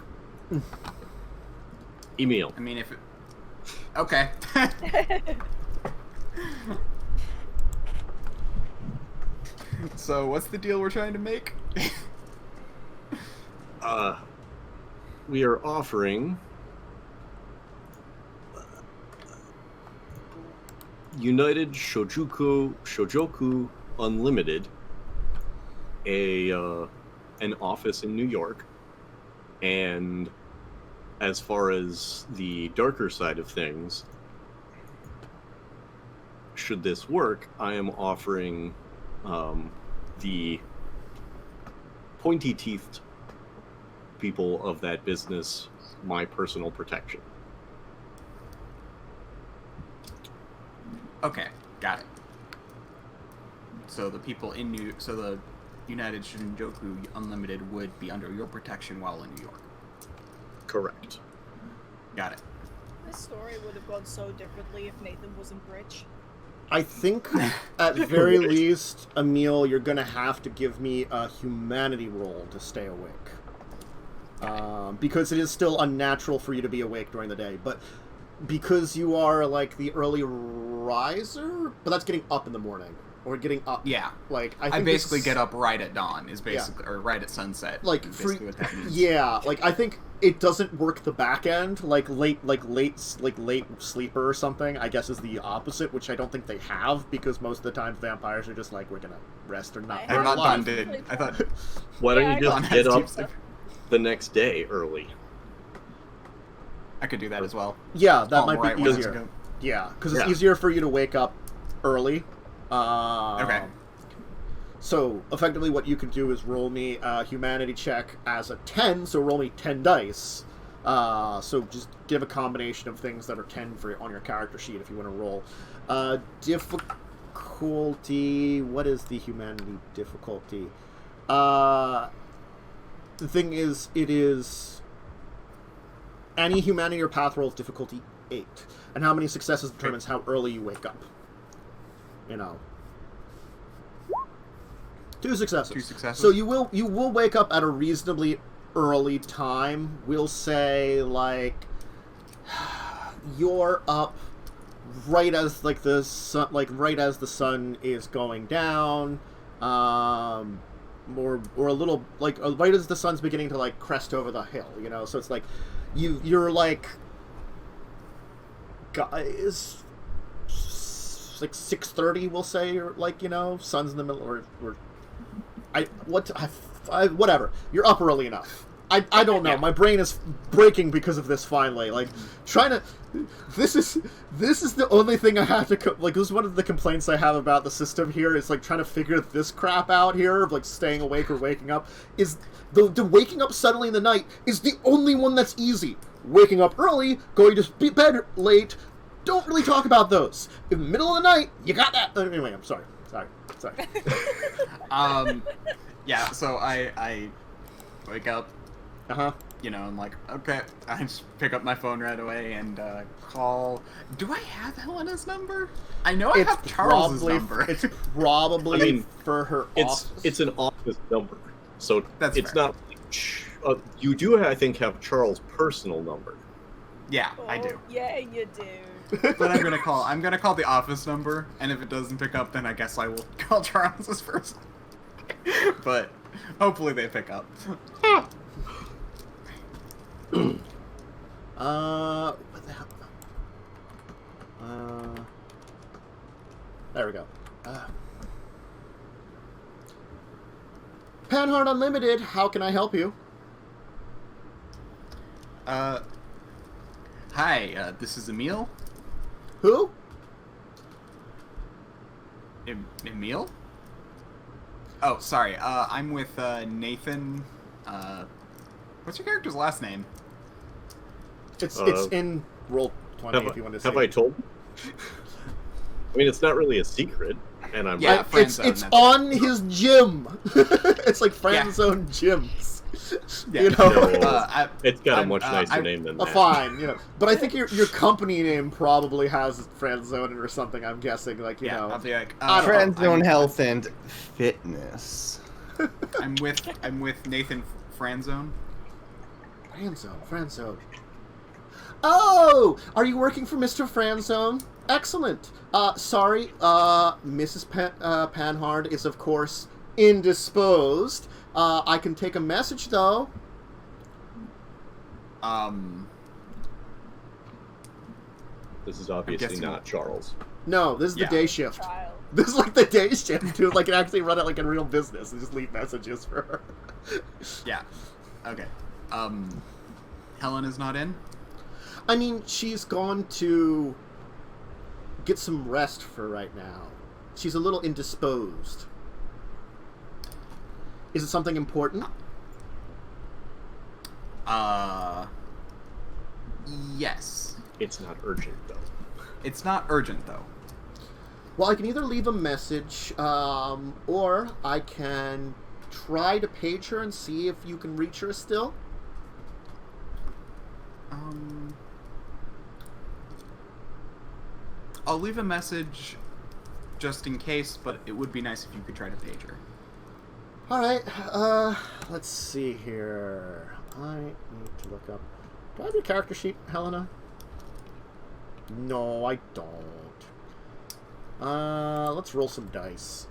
Emil. I mean, if it... Okay. So, what's the deal we're trying to make? We are offering United Shojoku Unlimited an office in New York, and as far as the darker side of things, should this work, I am offering the pointy-teethed people of that business my personal protection. Okay, got it. So the people in the United Shinjuku Unlimited would be under your protection while in New York. Correct. Got it. This story would have gone so differently if Nathan wasn't rich. I think, at very least, Emil, you're gonna have to give me a humanity roll to stay awake. Because it is still unnatural for you to be awake during the day, but because you are, like, the early riser, but that's getting up in the morning, or getting up. Yeah. Like, I think basically this- get up right at dawn, is basically, or right at sunset. Like, is basically what that means. Yeah, like, I think it doesn't work the back end, like late sleeper or something, I guess is the opposite, which I don't think they have, because most of the time vampires are just like, we're gonna rest or not. I They're have not alive. done, dude. I thought... Why don't Yeah, you Dawn just has get deep up sleep. the next day early? I could do that as well. Yeah, that Oh, might right, be when it's easier. go- Yeah, because it's Yeah. easier for you to wake up early. Okay. So, effectively what you can do is roll me a humanity check as a 10, so roll me 10 dice. So just give a combination of things that are 10 on your character sheet if you want to roll. Difficulty... What is the humanity difficulty? The thing is, it is... Any humanity or path rolls difficulty 8. And how many successes determines how early you wake up. You know. 2 successes. 2 successes. So you will wake up at a reasonably early time. We'll say, like, you're up right as the sun is going down, or a little right as the sun's beginning to like crest over the hill. You know, so it's like you're like, guys, like 6:30. We'll say, or like, you know, sun's in the middle, or whatever. You're up early enough. I don't know. Yeah. My brain is breaking because of this. Finally, like trying to. This is the only thing I have to like. This is one of the complaints I have about the system here. Is like trying to figure this crap out here of like staying awake or waking up. Is the waking up suddenly in the night is the only one that's easy. Waking up early, going to bed late. Don't really talk about those. In the middle of the night, you got that. Anyway, I'm sorry. Yeah, so I wake up, you know, I'm like, okay, I just pick up my phone right away and call. Do I have Helena's number? I know I have Charles's number. It's probably I mean, for her office. It's an office number, so That's it's fair. not. You do, I think, have Charles' personal number. Yeah, I do. Oh, yeah, you do. But I'm gonna call the office number, and if it doesn't pick up, then I guess I will call Charles's first. But hopefully they pick up. What the hell? There we go. Panhard Unlimited, how can I help you? Hi, this is Emil. Who? Emil? Oh, sorry, I'm with, Nathan, what's your character's last name? It's in Roll20 if you want to say. Have I told? I mean, it's not really a secret, and I'm Yeah, it's on his gym. It's like friend zone gyms. Yeah. You know, No, it's got a much nicer I'm- name than that. fine. You know, but I think your company name probably has friend zone or something. I'm guessing, like you Yeah, know. I'll be like, I don't know. Friend Zone Health and Fitness. I'm with Nathan Franzone. Friend zone. Oh, are you working for Mr. Franzone? Excellent. Sorry, Mrs. Panhard is of course indisposed. I can take a message though. This is obviously guessing- not Charles. No, this is the Yeah. day shift. Child. This is like the day shift, dude. Like, actually run it like a real business and just leave messages for her. Yeah. Okay. Helen is not in? I mean, she's gone to get some rest for right now. She's a little indisposed. Is it something important? Yes. It's not urgent, though. It's not urgent, though. Well, I can either leave a message, or I can try to page her and see if you can reach her still. I'll leave a message just in case, but it would be nice if you could try to page her. Alright, let's see here. I need to look up... Do I have your character sheet, Helena? No, I don't. Let's roll some dice.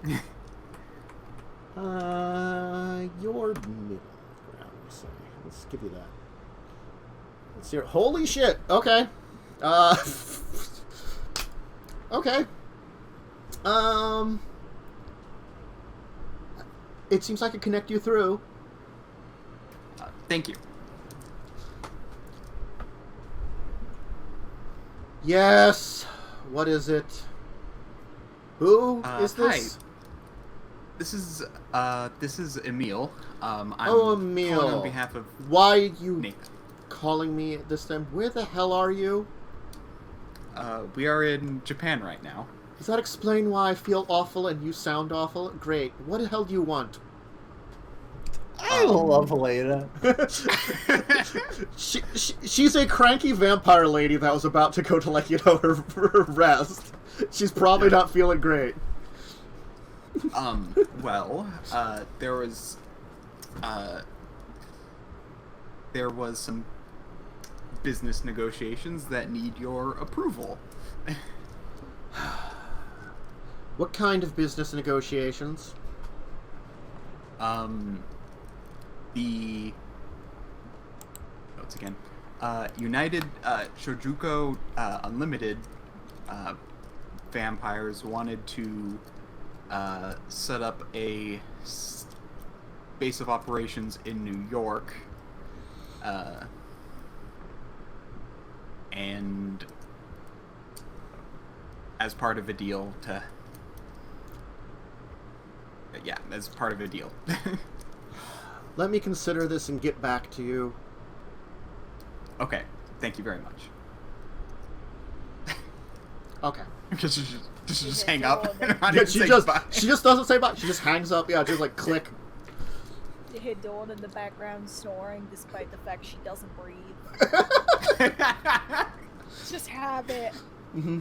Your middle ground, let's give you that. Let's see. Holy shit! Okay. Okay. It seems I could connect you through. Thank you. Yes. What is it? Who is this? Hi. This is Emil. I'm Emil. calling on behalf of Why are you Nathan. calling me at this time? Where the hell are you? We are in Japan right now. Does that explain why I feel awful and you sound awful? Great. What the hell do you want? I love Helena. She's a cranky vampire lady that was about to go to, like, you know, her rest. She's probably not feeling great. Well, there was some business negotiations that need your approval. What kind of business negotiations? The notes again. United Shojuko Unlimited vampires wanted to set up a base of operations in New York, and as part of a deal to as part of a deal. Let me consider this and get back to you. Okay, thank you very much. Okay. just hang up. And not Yeah, even she say just goodbye. she just doesn't say bye. She just hangs up. Yeah, just like click. You hear Dawn in the background snoring, despite the fact she doesn't breathe. It's just habit. Mm-hmm.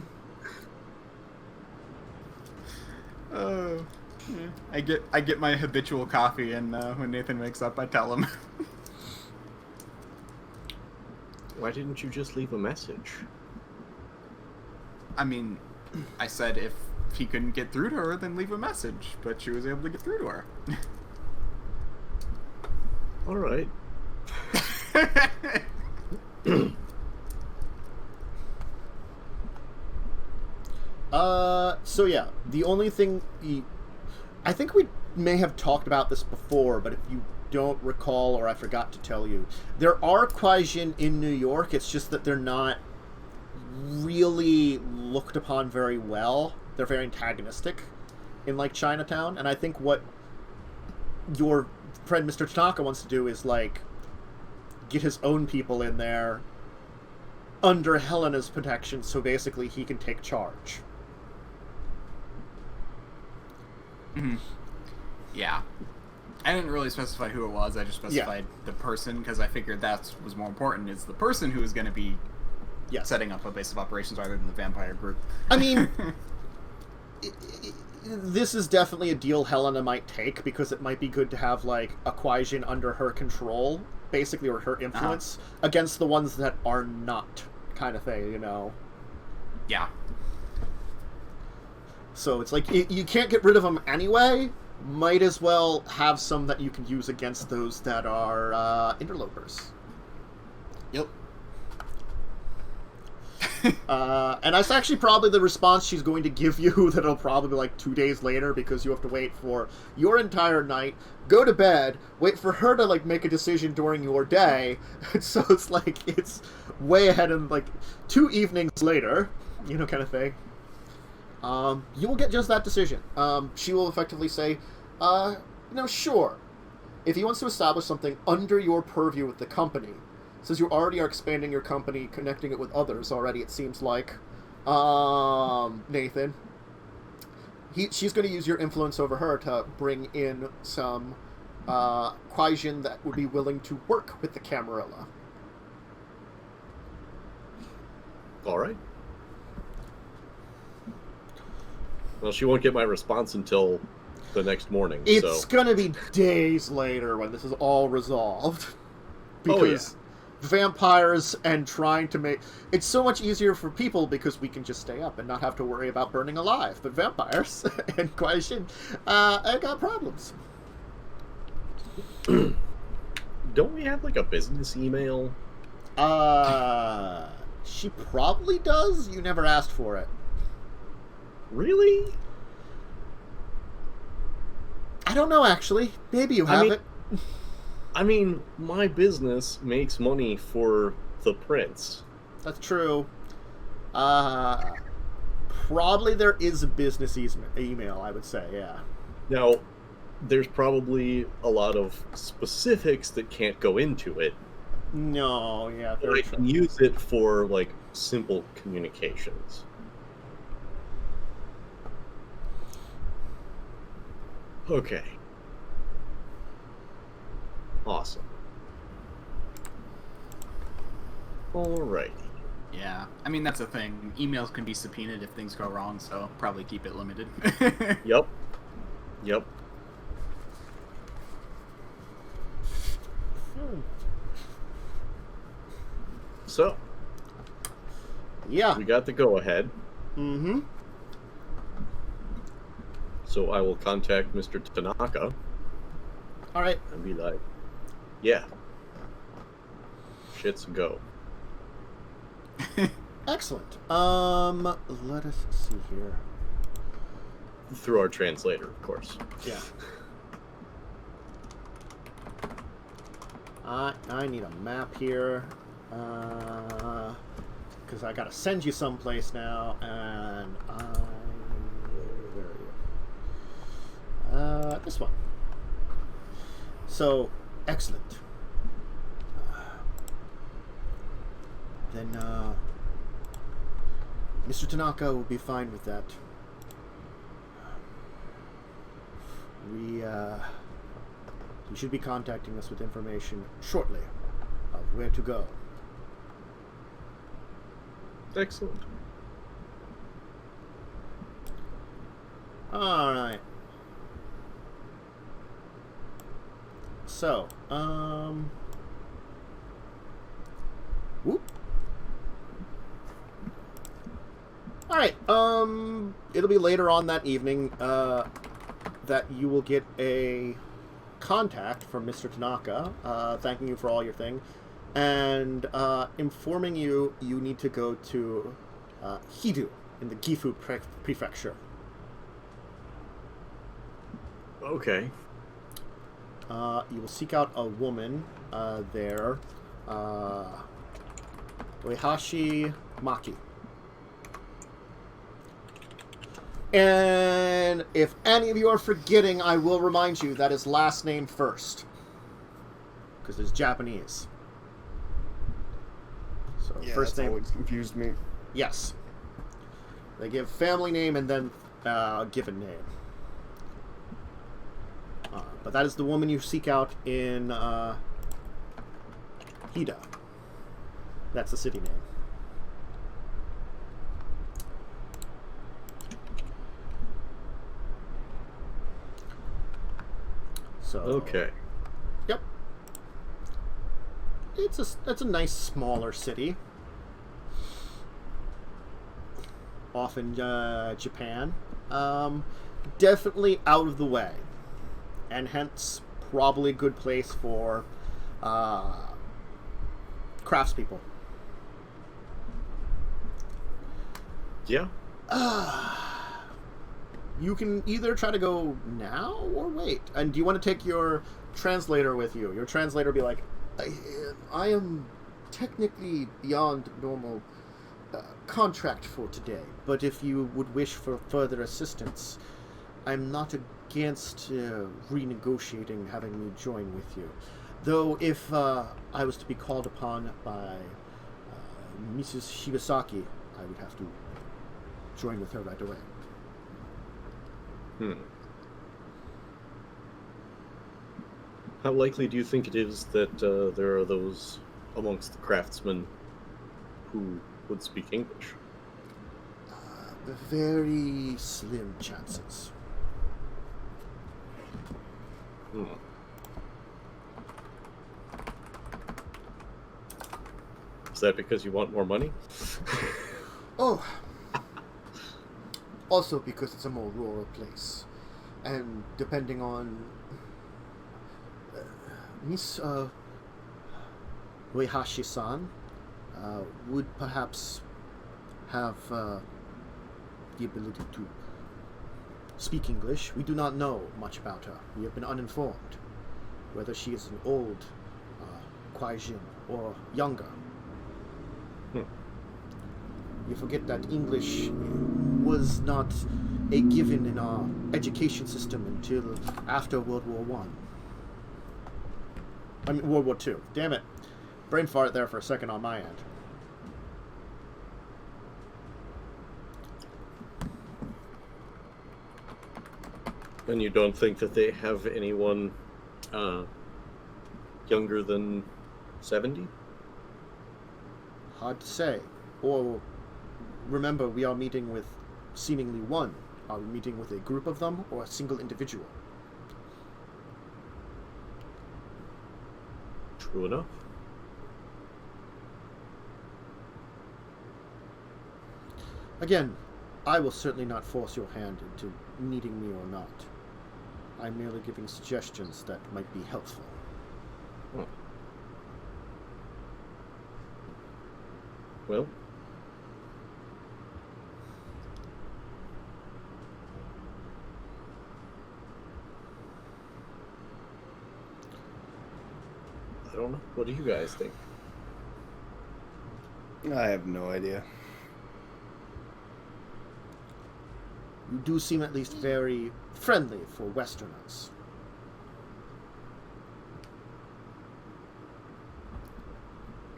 Oh, yeah. I get my habitual coffee, and when Nathan wakes up, I tell him. Why didn't you just leave a message? I mean, I said if he couldn't get through to her, then leave a message, but she was able to get through to her. All right. So yeah, the only thing I think we may have talked about this before, but if you don't recall or I forgot to tell you, there are kuei-jin in New York. It's just that they're not really looked upon very well. They're very antagonistic in, like, Chinatown. And I think what your friend Mr. Tanaka wants to do is, like, get his own people in there under Helena's protection, so basically he can take charge. Mm-hmm. Yeah. I didn't really specify who it was, I just specified the person, because I figured that was more important, is the person who is going to be setting up a base of operations rather than the vampire group. I mean, this is definitely a deal Helena might take, because it might be good to have, like, a kuei-jin under her control, basically, or her influence, against the ones that are not, kind of thing, you know? Yeah. So it's like, you can't get rid of them anyway, might as well have some that you can use against those that are interlopers. Yep. And that's actually probably the response she's going to give you that'll probably be like 2 days later, because you have to wait for your entire night, go to bed, wait for her to, like, make a decision during your day. So it's like, it's way ahead and, like, 2 evenings later, you know, kind of thing. You will get just that decision. She will effectively say, sure. If he wants to establish something under your purview with the company, since you already are expanding your company, connecting it with others already, it seems like, Nathan, she's going to use your influence over her to bring in some kuei-jin that would be willing to work with the Camarilla. All right. Well, she won't get my response until the next morning. It's going to be days later when this is all resolved. Because vampires and trying to make... It's so much easier for people because we can just stay up and not have to worry about burning alive. But vampires and kuei-jin, I got problems. Don't we have, like, a business email? She probably does. You never asked for it. Really? I don't know, actually. Maybe you have it. I mean, my business makes money for the prince. That's true. Probably there is a business email, I would say, yeah. Now, there's probably a lot of specifics that can't go into it. No, yeah. But I can use it for, like, simple communications. Okay. Awesome. Alrighty. Yeah, I mean, that's the thing. Emails can be subpoenaed if things go wrong, so probably keep it limited. Yep. So. Yeah. We got the go-ahead. Mm-hmm. So I will contact Mr. Tanaka. All right. And be like, yeah. Shit's a go. Excellent. Let us see here. Through our translator, of course. Yeah. I need a map here. Because I gotta send you someplace now, and where are you? This one. So, excellent. Then, Mr. Tanaka will be fine with that. He should be contacting us with information shortly of where to go. Excellent. Alright. So, whoop. Alright, it'll be later on that evening, that you will get a contact from Mr. Tanaka, thanking you for all your thing, and informing you need to go to Hidu in the Gifu Prefecture. Okay. You will seek out a woman there. Uehashi Maki. And if any of you are forgetting, I will remind you that his last name first. Because it's Japanese. So Yeah, first that's name. always confused me. Yes. They give family name and then given name. But that is the woman you seek out in Hida. That's the city name. So, Okay. Yep. It's a nice smaller city. Off in Japan. Definitely out of the way. And hence probably a good place for craftspeople. Yeah. You can either try to go now or wait. And do you want to take your translator with you? Your translator will be like, I am technically beyond normal contract for today, but if you would wish for further assistance, I'm not against renegotiating having me join with you. Though if I was to be called upon by Mrs. Shibasaki, I would have to join with her right away. How likely do you think it is that there are those amongst the craftsmen who would speak English? Very slim chances. Is that because you want more money? Oh. Also because it's a more rural place. And depending on Miss Uehashi-san would perhaps have the ability to speak English. We do not know much about her. We have been uninformed whether she is an old kuei-jin or younger. You forget that English was not a given in our education system until after World War One. I mean, World War II. Damn it. Brain fart there for a second on my end. And you don't think that they have anyone younger than 70? Hard to say. Or, remember, we are meeting with seemingly one. Are we meeting with a group of them or a single individual? True enough. Again, I will certainly not force your hand into needing me or not. I'm merely giving suggestions that might be helpful. Well, I don't know. What do you guys think? I have no idea. You do seem at least very friendly for Westerners.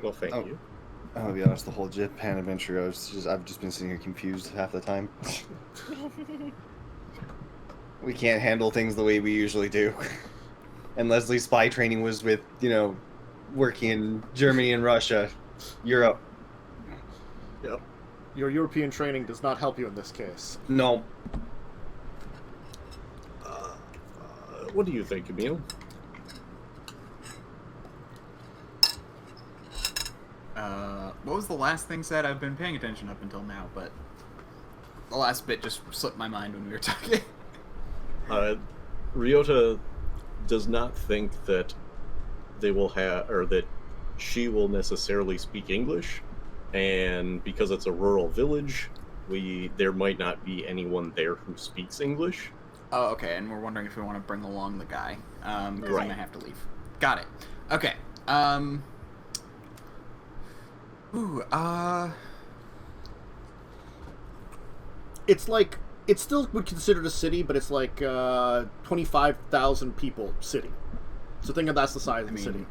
Well, thank you. I'll be honest, the whole Japan adventure, I've just been sitting here confused half the time. We can't handle things the way we usually do. And Leslie's spy training was with, working in Germany and Russia, Europe. Yep. Your European training does not help you in this case. No. What do you think, Emil? What was the last thing said? I've been paying attention up until now, but the last bit just slipped my mind when we were talking. Ryota does not think that they will have, or that she will necessarily speak English, and because it's a rural village, there might not be anyone there who speaks English. Oh, okay, and we're wondering if we want to bring along the guy, because I'm Right. gonna have to leave. Got it. Okay. It's like, it still would consider it a city, but it's like 25,000 people city. So think of that's the size of the city.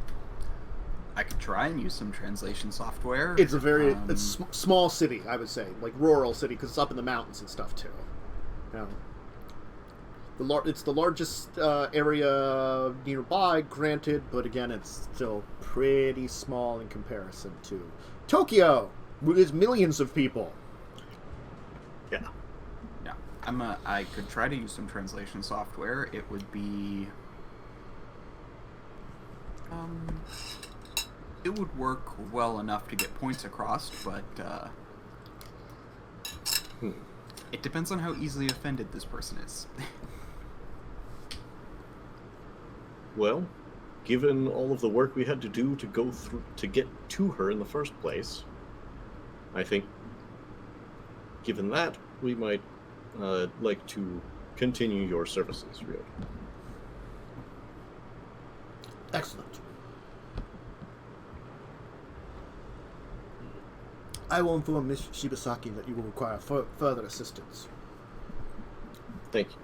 I could try and use some translation software. It's a very small city, I would say, like rural city, because it's up in the mountains and stuff too. Yeah. It's the largest area nearby, granted, but again, it's still pretty small in comparison to Tokyo, where there's millions of people. Yeah. Yeah. I could try to use some translation software. It would be... it would work well enough to get points across, but it depends on how easily offended this person is. Well, given all of the work we had to do to go through to get to her in the first place, I think, given that, we might like to continue your services, Ryota. Excellent. I will inform Miss Shibasaki that you will require further assistance. Thank you.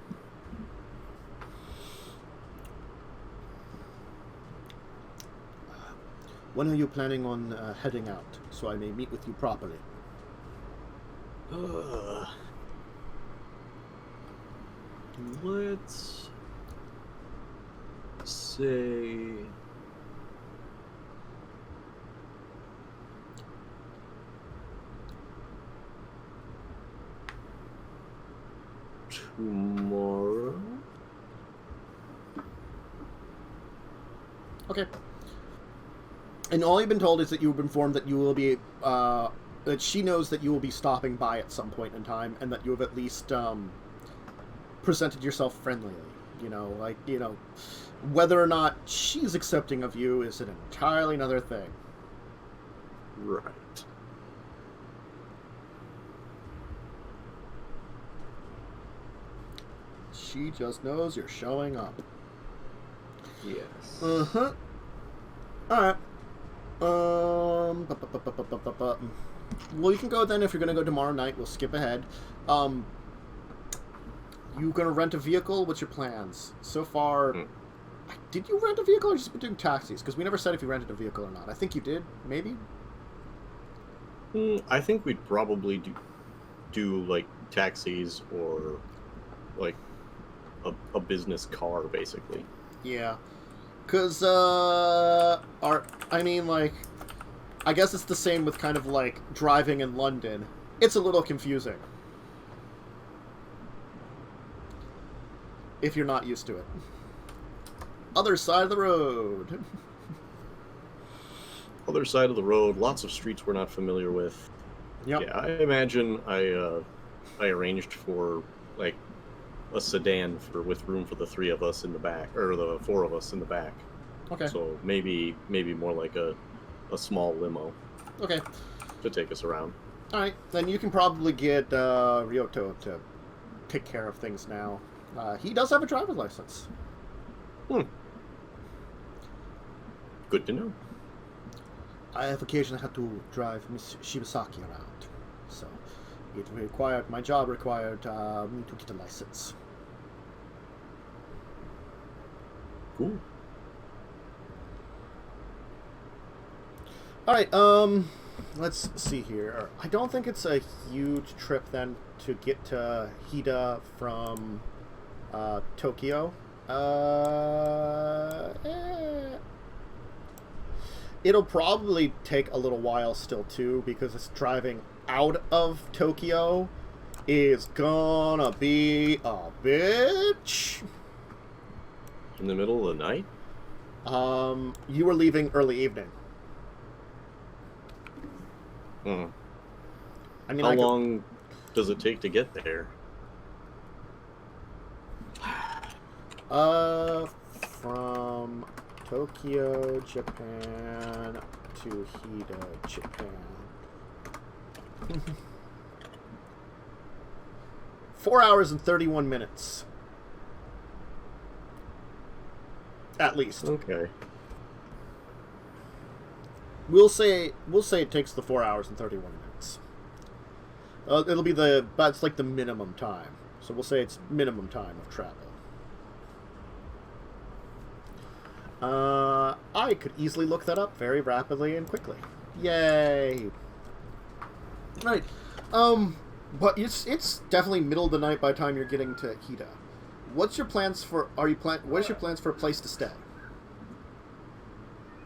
When are you planning on heading out, so I may meet with you properly? Let's say tomorrow. Okay. And all you've been told is that you've been informed that you will be, that she knows that you will be stopping by at some point in time, and that you have at least presented yourself friendly. Whether or not she's accepting of you is an entirely another thing. Right. She just knows you're showing up. Yes. Uh-huh. Alright. Well, you can go then if you're going to go tomorrow night. We'll skip ahead. You going to rent a vehicle? What's your plans? So far, did you rent a vehicle or just been doing taxis? Because we never said if you rented a vehicle or not. I think you did, maybe? I think we'd probably do like taxis or like a business car, basically. Yeah. Because, I guess it's the same with kind of like driving in London. It's a little confusing. If you're not used to it. Other side of the road. Other side of the road, lots of streets we're not familiar with. Yep. Yeah, I imagine I arranged for like a sedan with room for the three of us in the back, or the four of us in the back. Okay. So maybe more like a small limo. Okay. To take us around. All right, then you can probably get Ryota to take care of things now. He does have a driver's license. Good to know. I have occasionally had to drive Miss Shibasaki around, so my job required me to get a license. Cool. All right, let's see here. I don't think it's a huge trip then to get to Hida from Tokyo. It'll probably take a little while still too, because it's driving out of Tokyo is gonna be a bitch. In the middle of the night? You were leaving early evening. Hmm. I mean, how long does it take to get there? From Tokyo, Japan to Hida, Japan. 4 hours and 31 minutes. at least. Okay. We'll say it takes the 4 hours and 31 minutes. It'll be it's like the minimum time. So we'll say it's minimum time of travel. I could easily look that up very rapidly and quickly. Yay! Right. But it's definitely middle of the night by the time you're getting to Hida. What's your plans for? What is your plans for a place to stay?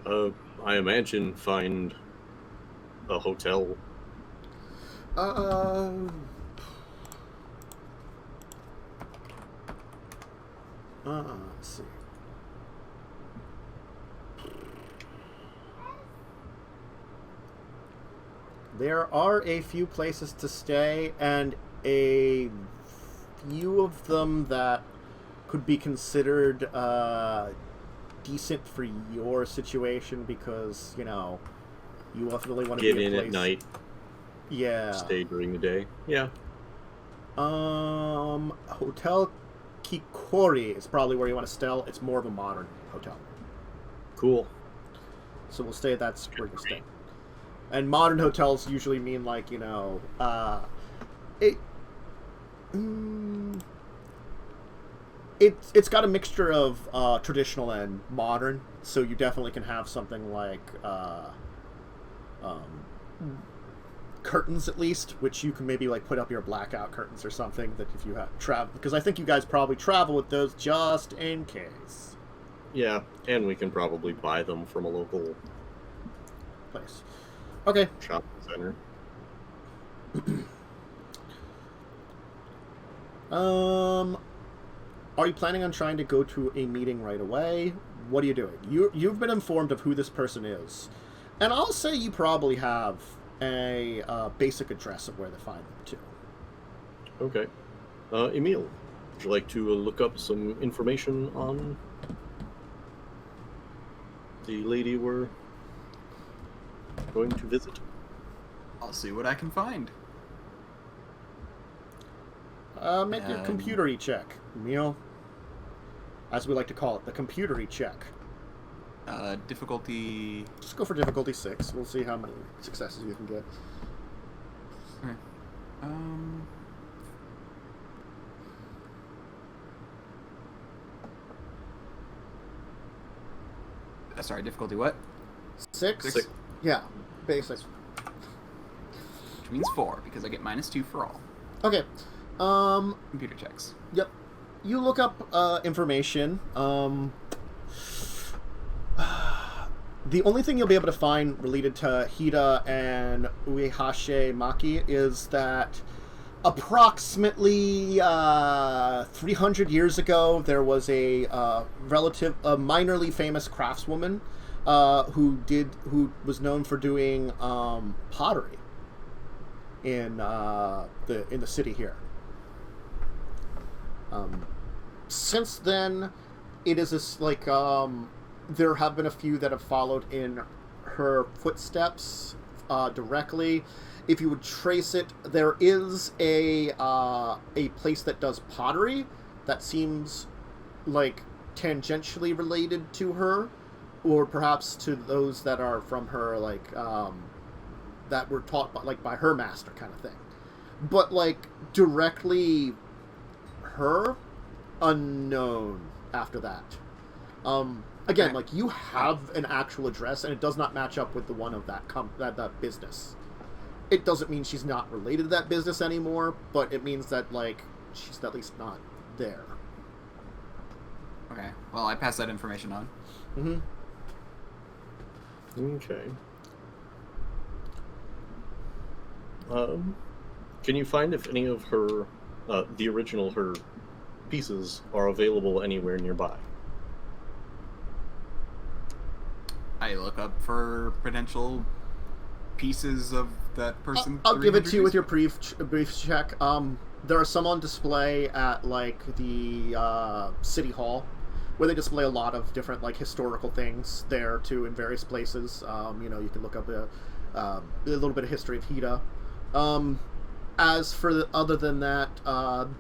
I imagine find a hotel. Let's see. There are a few places to stay, and a few of them that could be considered decent for your situation because, you know, you ultimately want to Get be in a place... at night. Yeah. Stay during the day. Yeah. Hotel Kikori is probably where you want to stay. It's more of a modern hotel. Cool. So we'll say that's where you're staying. And modern hotels usually mean, like, you know, it's got a mixture of traditional and modern, so you definitely can have something like curtains, at least, which you can maybe like put up your blackout curtains or something that if you have travel, because I think you guys probably travel with those just in case. Yeah, and we can probably buy them from a local place. Okay. shopping center. Are you planning on trying to go to a meeting right away? What are you doing? You've been informed of who this person is, and I'll say you probably have a basic address of where to find them too. Okay. Emil, would you like to look up some information on the lady we're going to visit? I'll see what I can find. Make your computery check, Emil. As we like to call it, the computery check. Difficulty... Just go for difficulty 6. We'll see how many successes you can get. Okay. Sorry, difficulty what? 6? 6. Yeah, basic. Which means 4, because I get -2 for all. Okay. Computer checks. Yep. You look up information. The only thing you'll be able to find related to Hida and Uehashe Maki is that approximately 300 years ago, there was a minorly famous craftswoman who was known for doing pottery in the city here. Since then, it is this, like, there have been a few that have followed in her footsteps directly. If you would trace it, there is a place that does pottery that seems like tangentially related to her, or perhaps to those that are from her, like, that were taught by her master, kind of thing. But, like, directly her, unknown after that. Again, like, you have an actual address, and it does not match up with the one of that business. It doesn't mean she's not related to that business anymore, but it means that, like, she's at least not there. Okay. Well, I pass that information on. Mm-hmm. Okay. Can you find if any of her, the original her pieces are available anywhere nearby? I look up for potential pieces of that person. I'll give it to you with your brief check. There are some on display at, like, the City Hall, where they display a lot of different, like, historical things there, too, in various places. You know, you can look up a little bit of history of Hida. As for other than that,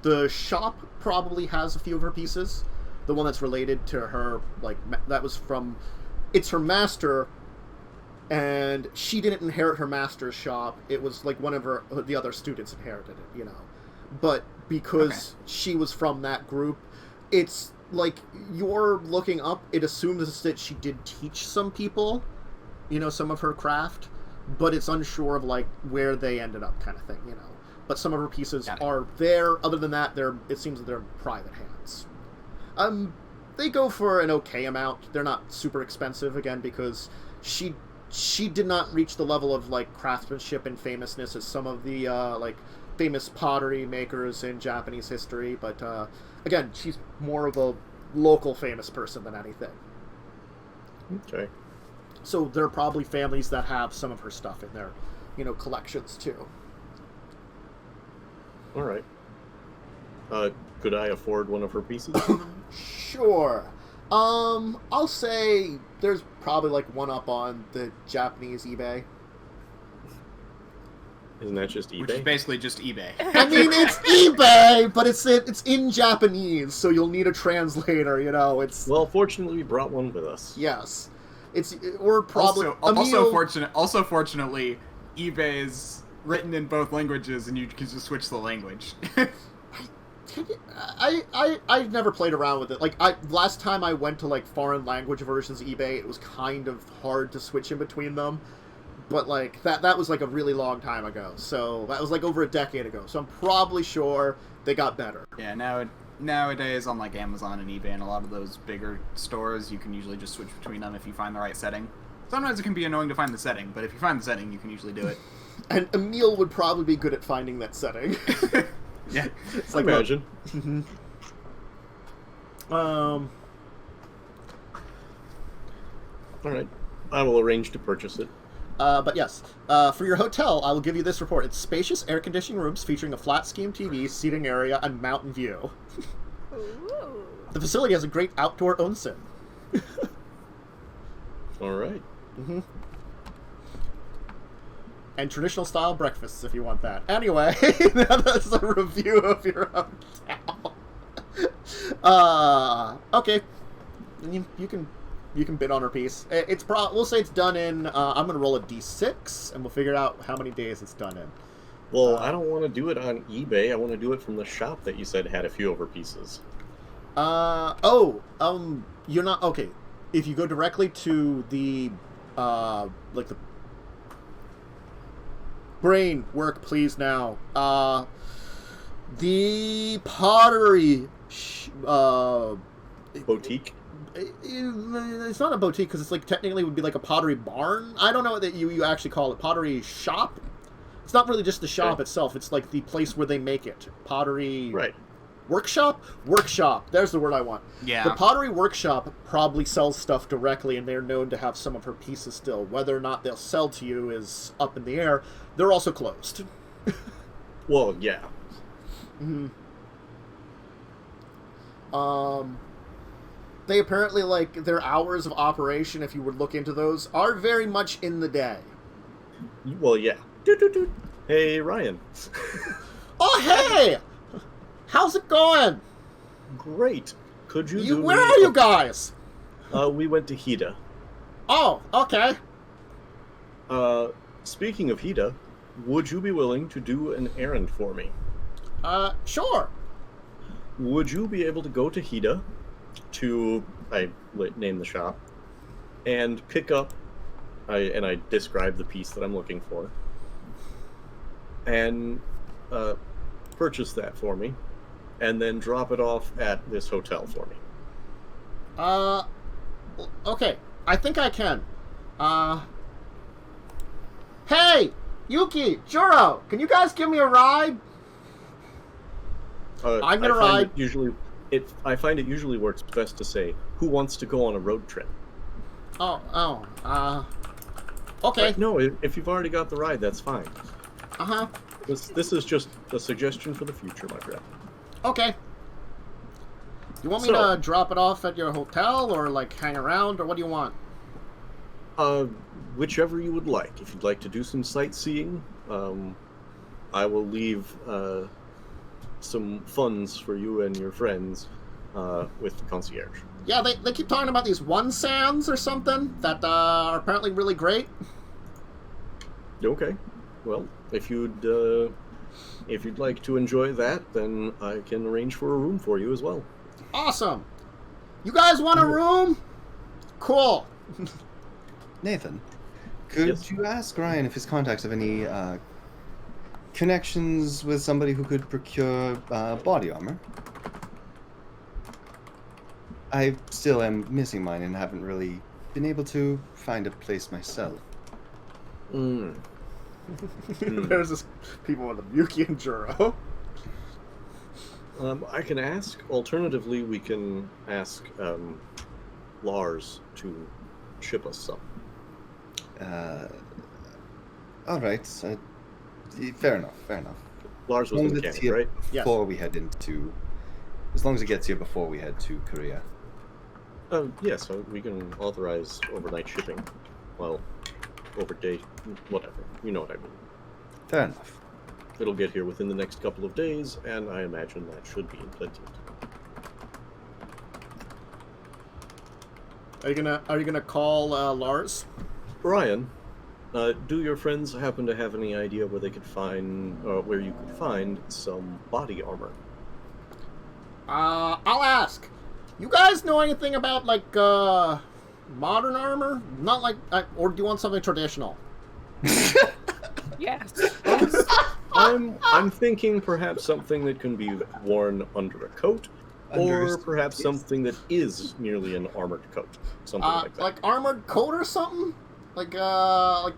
the shop probably has a few of her pieces. the one that's related to her, like, that was from... It's her master, and she didn't inherit her master's shop. It was, like, one of the other students inherited it, you know. But because she was from that group, it's, like, you're looking up, it assumes that she did teach some people, you know, some of her craft, but it's unsure of, like, where they ended up kind of thing, you know. But some of her pieces are there. Other than that, it seems that they're in private hands. They go for an okay amount. They're not super expensive, again, because she did not reach the level of, like, craftsmanship and famousness as some of the, like, famous pottery makers in Japanese history. But, again, she's more of a local famous person than anything. Okay. So there are probably families that have some of her stuff in their, you know, collections, too. All right. Could I afford one of her pieces? Sure. I'll say there's probably like one up on the Japanese eBay. Isn't that just eBay? Which is basically just eBay. I mean, it's eBay, but it's in Japanese, so you'll need a translator. You know, it's. Well, fortunately, we brought one with us. Yes, we're probably also fortunately, eBay's written in both languages, and you can just switch the language. I've never played around with it. Like, last time I went to, like, foreign language versions of eBay, it was kind of hard to switch in between them. But, like, that was, like, a really long time ago. So, that was, like, over a decade ago. So I'm probably sure they got better. Yeah, nowadays on, like, Amazon and eBay and a lot of those bigger stores, you can usually just switch between them if you find the right setting. Sometimes it can be annoying to find the setting, but if you find the setting, you can usually do it. And Emil would probably be good at finding that setting. Yeah. It's like, imagine. Well, Alright. I will arrange to purchase it. but yes, for your hotel, I will give you this report. It's spacious air-conditioning rooms featuring a flat-scheme TV, seating area, and mountain view. Ooh. The facility has a great outdoor onsen. Alright. Mm-hmm. And traditional-style breakfasts, if you want that. Anyway, that's a review of your hotel. Okay. You can bid on her piece. We'll say it's done in. I'm gonna roll a d6, and we'll figure out how many days it's done in. Well, I don't want to do it on eBay. I want to do it from the shop that you said had a few of her pieces. You're not okay. If you go directly to the, like the. Brain, work, please, now. The pottery... Boutique? It's not a boutique, because it's like, technically would be like a pottery barn. I don't know what that you actually call it. Pottery shop? It's not really just the shop itself. It's like the place where they make it. Pottery... Right. Workshop? Workshop. There's the word I want. Yeah. The pottery workshop probably sells stuff directly, and they're known to have some of her pieces still. Whether or not they'll sell to you is up in the air. They're also closed. Well, yeah. Mm-hmm. They apparently, like, their hours of operation, if you would look into those, are very much in the day. Well, yeah. Doot. Hey, Ryan. Oh, hey! How's it going? Great. Could you Where are you guys? We went to Hida. Oh, okay. Speaking of Hida, would you be willing to do an errand for me? Sure. Would you be able to go to Hida to, I name the shop, and pick up, I describe the piece that I'm looking for, and purchase that for me, and then drop it off at this hotel for me? Okay. I think I can. Hey! Yuki! Juro! Can you guys give me a ride? I'm gonna ride. I find it usually works best to say, who wants to go on a road trip? Okay. No, if you've already got the ride, that's fine. Uh-huh. This is just a suggestion for the future, my friend. Okay. You want me to drop it off at your hotel, or, like, hang around, or what do you want? Whichever you would like. If you'd like to do some sightseeing, I will leave some funds for you and your friends with the concierge. Yeah, they keep talking about these one sounds or something that are apparently really great. Okay. Well, if you'd like to enjoy that, then I can arrange for a room for you as well. Awesome. You guys want a room? Cool. Nathan, could Yes? you ask Ryan if his contacts have any connections with somebody who could procure body armor? I still am missing mine and haven't really been able to find a place myself. There's this people with a Yuki and Juro. I can ask. Alternatively, we can ask Lars to ship us some. All right. Fair enough. Lars was As long the as it's mechanic, here right? before we head into... As long as it gets here before we head to Korea. Yes, we can authorize overnight shipping. Well, overday, whatever. You know what I mean. Fair enough. It'll get here within the next couple of days, and I imagine that should be in plenty. Are you gonna call Lars? Ryan, do your friends happen to have any idea where they could find, where you could find some body armor? I'll ask. You guys know anything about like modern armor? Not like, or do you want something traditional? Yes. I'm thinking perhaps something that can be worn under a coat, or perhaps something that is merely an armored coat, something like that. Like armored coat or something? Like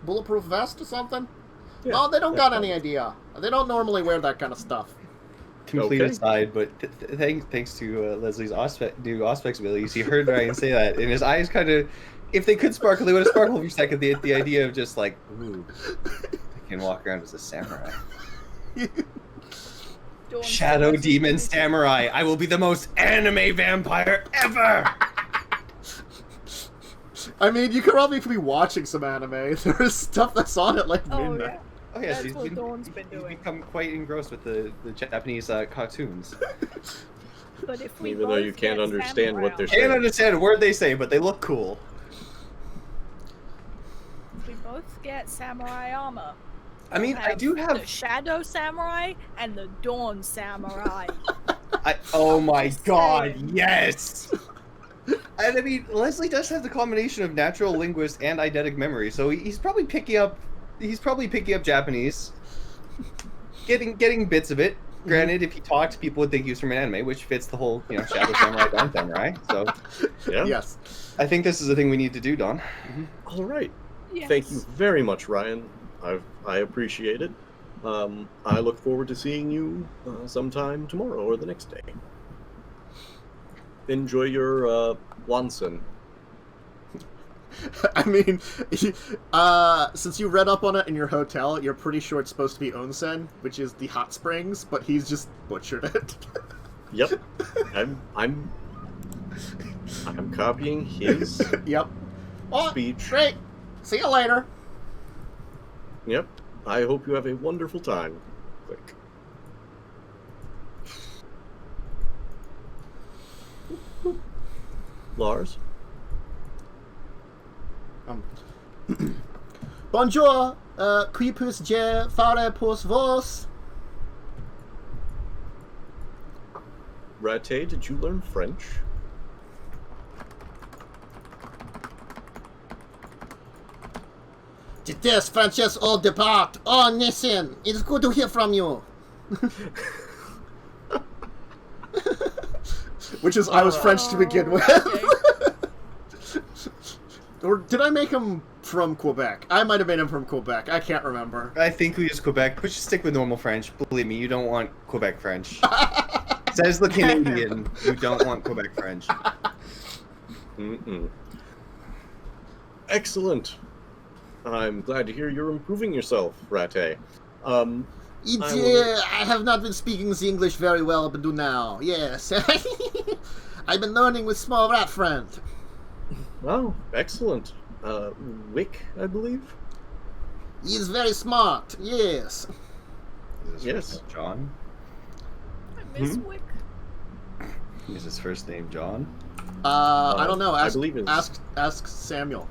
bulletproof vest or something? Yeah, No, they don't got that's any idea. They don't normally wear that kind of stuff. Complete Okay. aside, but thanks to Leslie's new Auspex abilities, he heard Ryan say that, and his eyes kind of, if they could sparkle, they would have sparkled for a second. The idea of just like, ooh, I can walk around as a samurai. Dawn Shadow says- Demon Samurai. I will be the most anime vampire ever. I mean, you could probably be watching some anime. There's stuff that's on at like Oh midnight. yeah. Oh yeah, That's what Dawn's been he's doing. become quite engrossed with the Japanese cartoons. But if we Even though you both can't get understand what they're samurai Can't understand a word they say, but they look cool. armor, we both get samurai armor. I mean, I do the have. Shadow Samurai and the Dawn Samurai. Oh my Just god, saying. yes! And I mean, Leslie does have the combination of natural linguist and eidetic memory, so he's probably picking up. He's probably picking up Japanese, getting bits of it. Granted, if he talked, people would think he was from an anime, which fits the whole, Shadow Samurai, Dawn Samurai. So, Yeah? Yes. I think this is the thing we need to do, Dawn. All right. Yes. Thank you very much, Ryan. I appreciate it. I look forward to seeing you sometime tomorrow or the next day. Enjoy your Wansen. I mean, since you read up on it in your hotel, you're pretty sure it's supposed to be onsen, which is the hot springs, but he's just butchered it. Yep. I'm copying his Yep. Well, speech. great. See you later. Yep. I hope you have a wonderful time. Click. Lars? Bonjour, qui puis-je faire pour vos? Ratte, did you learn French? This Frances all depart. Oh, Nissan, it's good to hear from you. Which is, I was French to begin with. Okay. Or did I make him from Quebec? I might have made him from Quebec. I can't remember. I think we use Quebec, but just stick with normal French. Believe me, you don't want Quebec French. Says the Canadian. You don't want Quebec French. Mm-mm. Excellent. I'm glad to hear you're improving yourself, Ratte. I have not been speaking the English very well up until now. Yes. I've been learning with small rat friend. Oh, excellent. Wick, I believe? He is very smart. Yes. Is this Yes. from John? I miss Wick. Is his first name John? I don't know. I believe Ask Samuel.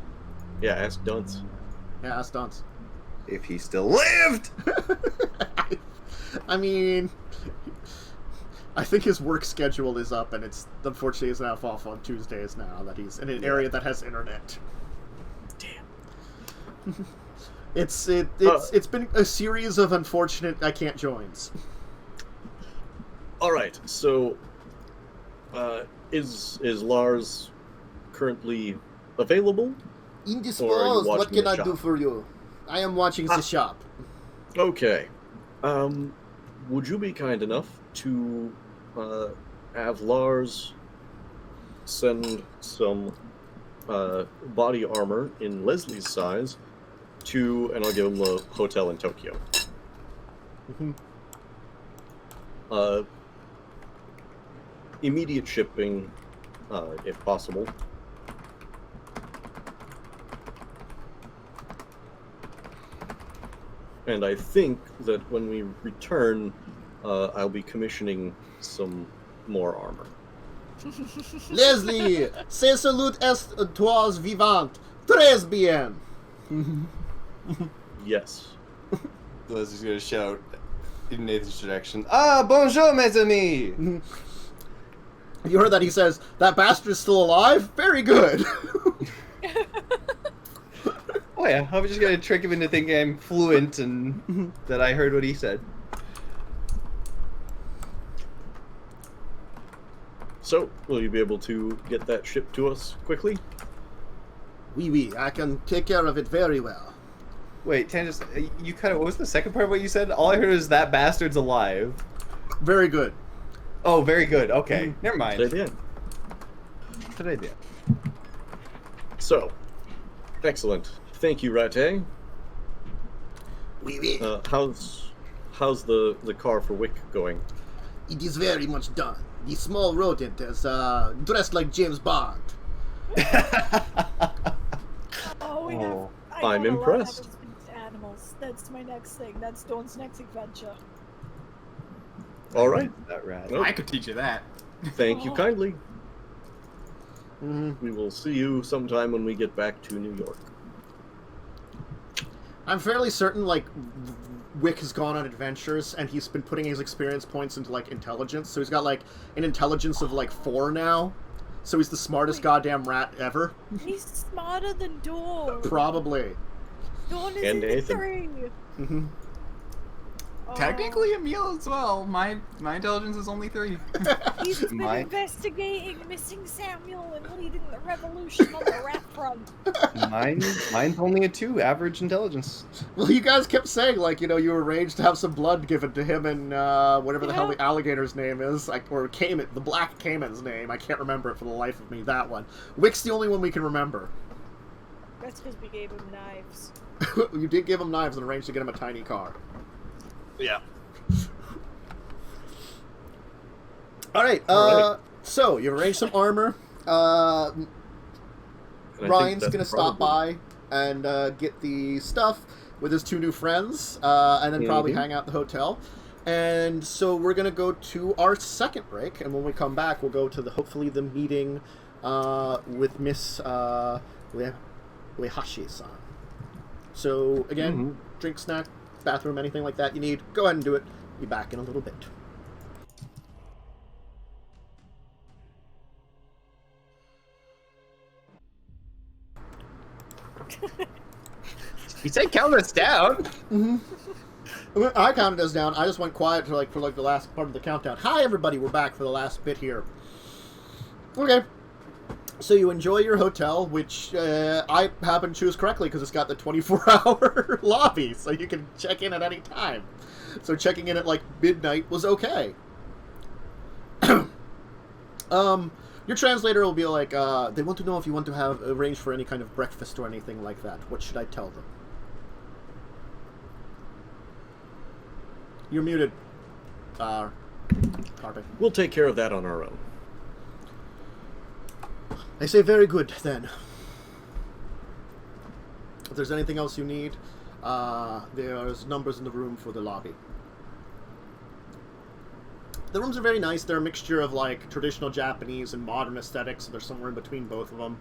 Yeah, ask Dunce. Yeah, ask Dunce. If he still lived! I mean, I think his work schedule is up, and it's unfortunately is now off on Tuesdays now that he's in an area that has internet. Damn. It's been a series of unfortunate I can't joins. All right, so is Lars currently available? Indisposed. What can I do for you? I am watching the shop. Okay. Would you be kind enough to have Lars send some body armor in Leslie's size to, and I'll give him the hotel in Tokyo. Mm-hmm. Immediate shipping, if possible. And I think that when we return, I'll be commissioning some more armor. Leslie, c'est salute est toi vivant. 13 bien. Yes. Leslie's gonna shout in Nathan's direction. Ah, bonjour, mes amis! You heard that he says, that bastard is still alive? Very good. Oh yeah, I was just gonna trick him into thinking I'm fluent and that I heard what he said. So, will you be able to get that shipped to us quickly? Oui, I can take care of it very well. Wait, Tangent, you kind of, what was the second part of what you said? All I heard was that bastard's alive. Very good. Oh, very good. Okay, never mind. Good idea. Good idea. So, excellent. Thank you, Rate. Oui. How's the car for Wick going? It is very much done. The small rodent is dressed like James Bond. Oh, I'm impressed. Animals. That's my next thing. That's Dawn's next adventure. All right. That rat. Nope. I could teach you that. Thank you kindly. Mm-hmm. We will see you sometime when we get back to New York. I'm fairly certain, like, Wick has gone on adventures, and he's been putting his experience points into, like, intelligence. So he's got, like, an intelligence of, like, 4 now. So he's the smartest goddamn rat ever. He's smarter than Dawn. Probably. Dawn is And in the Nathan. 3. Mm-hmm. Technically, Emil as well. My intelligence is only 3. He's been investigating missing Samuel and leading the revolution on the rat front. Mine's only a 2, average intelligence. Well, you guys kept saying, like, you know, you arranged to have some blood given to him and whatever the hell the alligator's name is, like, or Cayman, the black Cayman's name. I can't remember it for the life of me, that one. Wick's the only one we can remember. That's because we gave him knives. You did give him knives and arranged to get him a tiny car. Yeah. Alright, so, you've arranged some armor. Ryan's gonna stop by and get the stuff with his 2 new friends, and then probably hang out at the hotel. And so we're gonna go to our second break, and when we come back, we'll go to hopefully the meeting with Miss Uehashi-san. So, again, drink, snack, bathroom, anything like that you need, go ahead and do it. Be back in a little bit. He said count us down. I counted us down. I just went quiet for the last part of the countdown. Hi, everybody. We're back for the last bit here. Okay. So you enjoy your hotel, which I happen to choose correctly because it's got the 24-hour lobby, so you can check in at any time. So checking in at, like, midnight was okay. Your translator will be like, they want to know if you want to have arranged for any kind of breakfast or anything like that. What should I tell them? You're muted, Carpe. We'll take care of that on our own. I say very good, then. If there's anything else you need, there's numbers in the room for the lobby. The rooms are very nice. They're a mixture of like traditional Japanese and modern aesthetics. So they're somewhere in between both of them.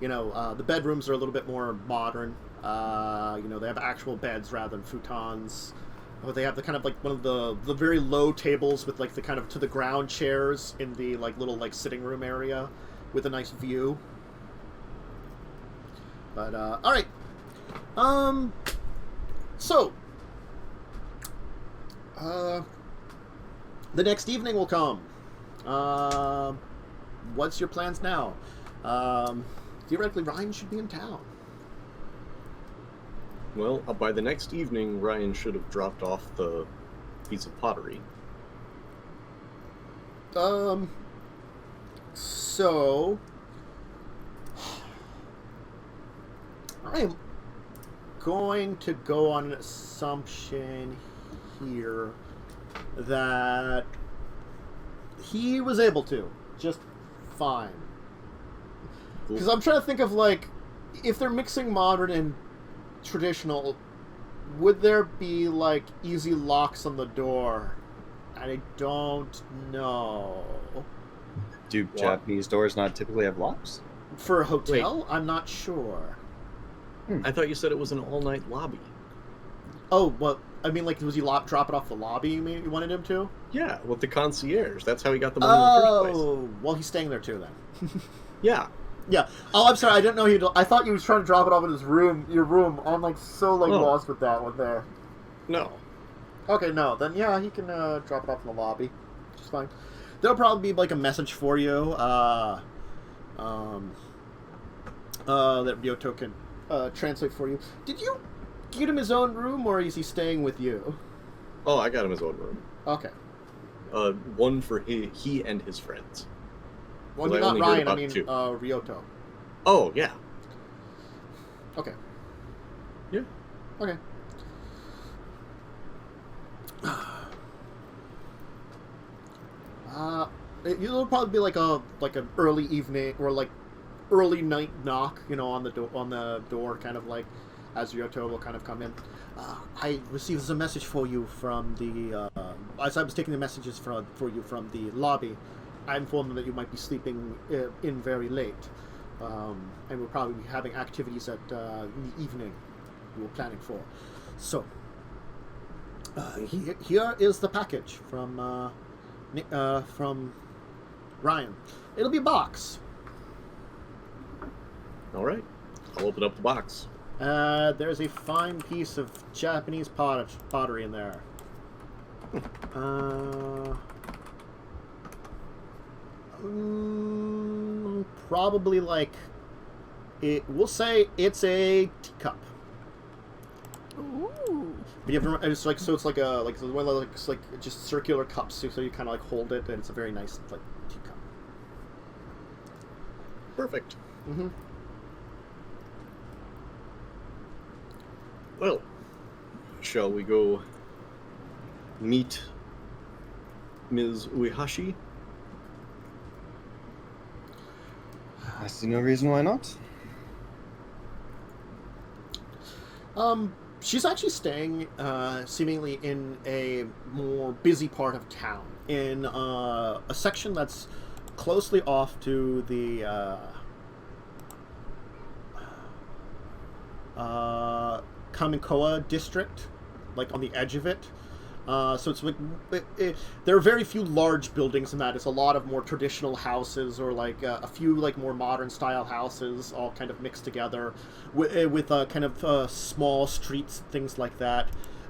You know, the bedrooms are a little bit more modern. You know, they have actual beds rather than futons. But they have the kind of like one of the very low tables with like the kind of to the ground chairs in the like little like sitting room area with a nice view. But all right. So the next evening will come. What's your plans now? Theoretically, Ryan should be in town. Well, by the next evening, Ryan should have dropped off the piece of pottery. So I am going to go on an assumption here that he was able to just fine. Because I'm trying to think of, like, if they're mixing modern and traditional, would there be, like, easy locks on the door? I don't know. Do Japanese doors not typically have locks? For a hotel? Wait. I'm not sure. I thought you said it was an all-night lobby. Oh, well, I mean, like, was he drop it off the lobby you wanted him to? Yeah, with the concierge. That's how he got the money in the first place. Oh, well, he's staying there too, then. Yeah. Yeah. Oh, I'm sorry. I didn't know I thought you was trying to drop it off in your room. I'm like so lost with that one there. No. Okay, no. Then yeah, he can drop it off in the lobby. Which is fine. There'll probably be like a message for you. That Ryoto can translate for you. Did you get him his own room, or is he staying with you? Oh, I got him his own room. Okay. One for he and his friends. Well, I not only heard Ryan. I about mean, two. Ryoto. Oh, yeah. Okay. Yeah. Okay. It'll probably be like an early evening or like early night knock, you know, on the door, kind of like as Ryoto will kind of come in. I received a message for you from the as I was taking the messages for you from the lobby. I informed them that you might be sleeping in very late, and we'll probably be having activities in the evening we were planning for. So, here is the package from Ryan. It'll be a box. All right. I'll open up the box. There's a fine piece of Japanese pottery in there. Probably like we'll say it's a teacup. Ooh. But you have to, it's like it's like one of those like just circular cups, so you kind of like hold it, and it's a very nice like teacup. Perfect. Mm-hmm. Well, shall we go meet Ms. Uehashi? I see no reason why not. She's actually staying, seemingly in a more busy part of town, in a section that's closely off to the Kamekoa district, like on the edge of it. So it's like there are very few large buildings in that. It's a lot of more traditional houses, or like a few like more modern style houses, all kind of mixed together with kind of small streets, things like that.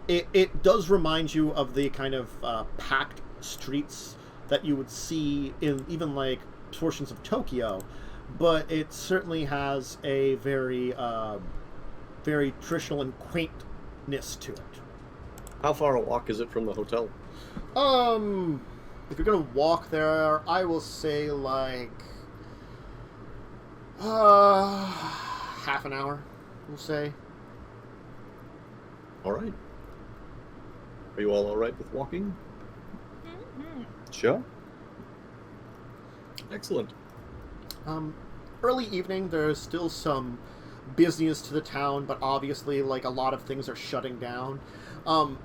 It does remind you of the kind of packed streets that you would see in even like portions of Tokyo, but it certainly has a very very traditional and quaintness to it. How far a walk is it from the hotel? If you're gonna walk there, I will say like half an hour, we'll say. All right. Are you all right with walking? Mm-hmm. Sure. Excellent. Early evening, there's still some business to the town, but obviously, like, a lot of things are shutting down.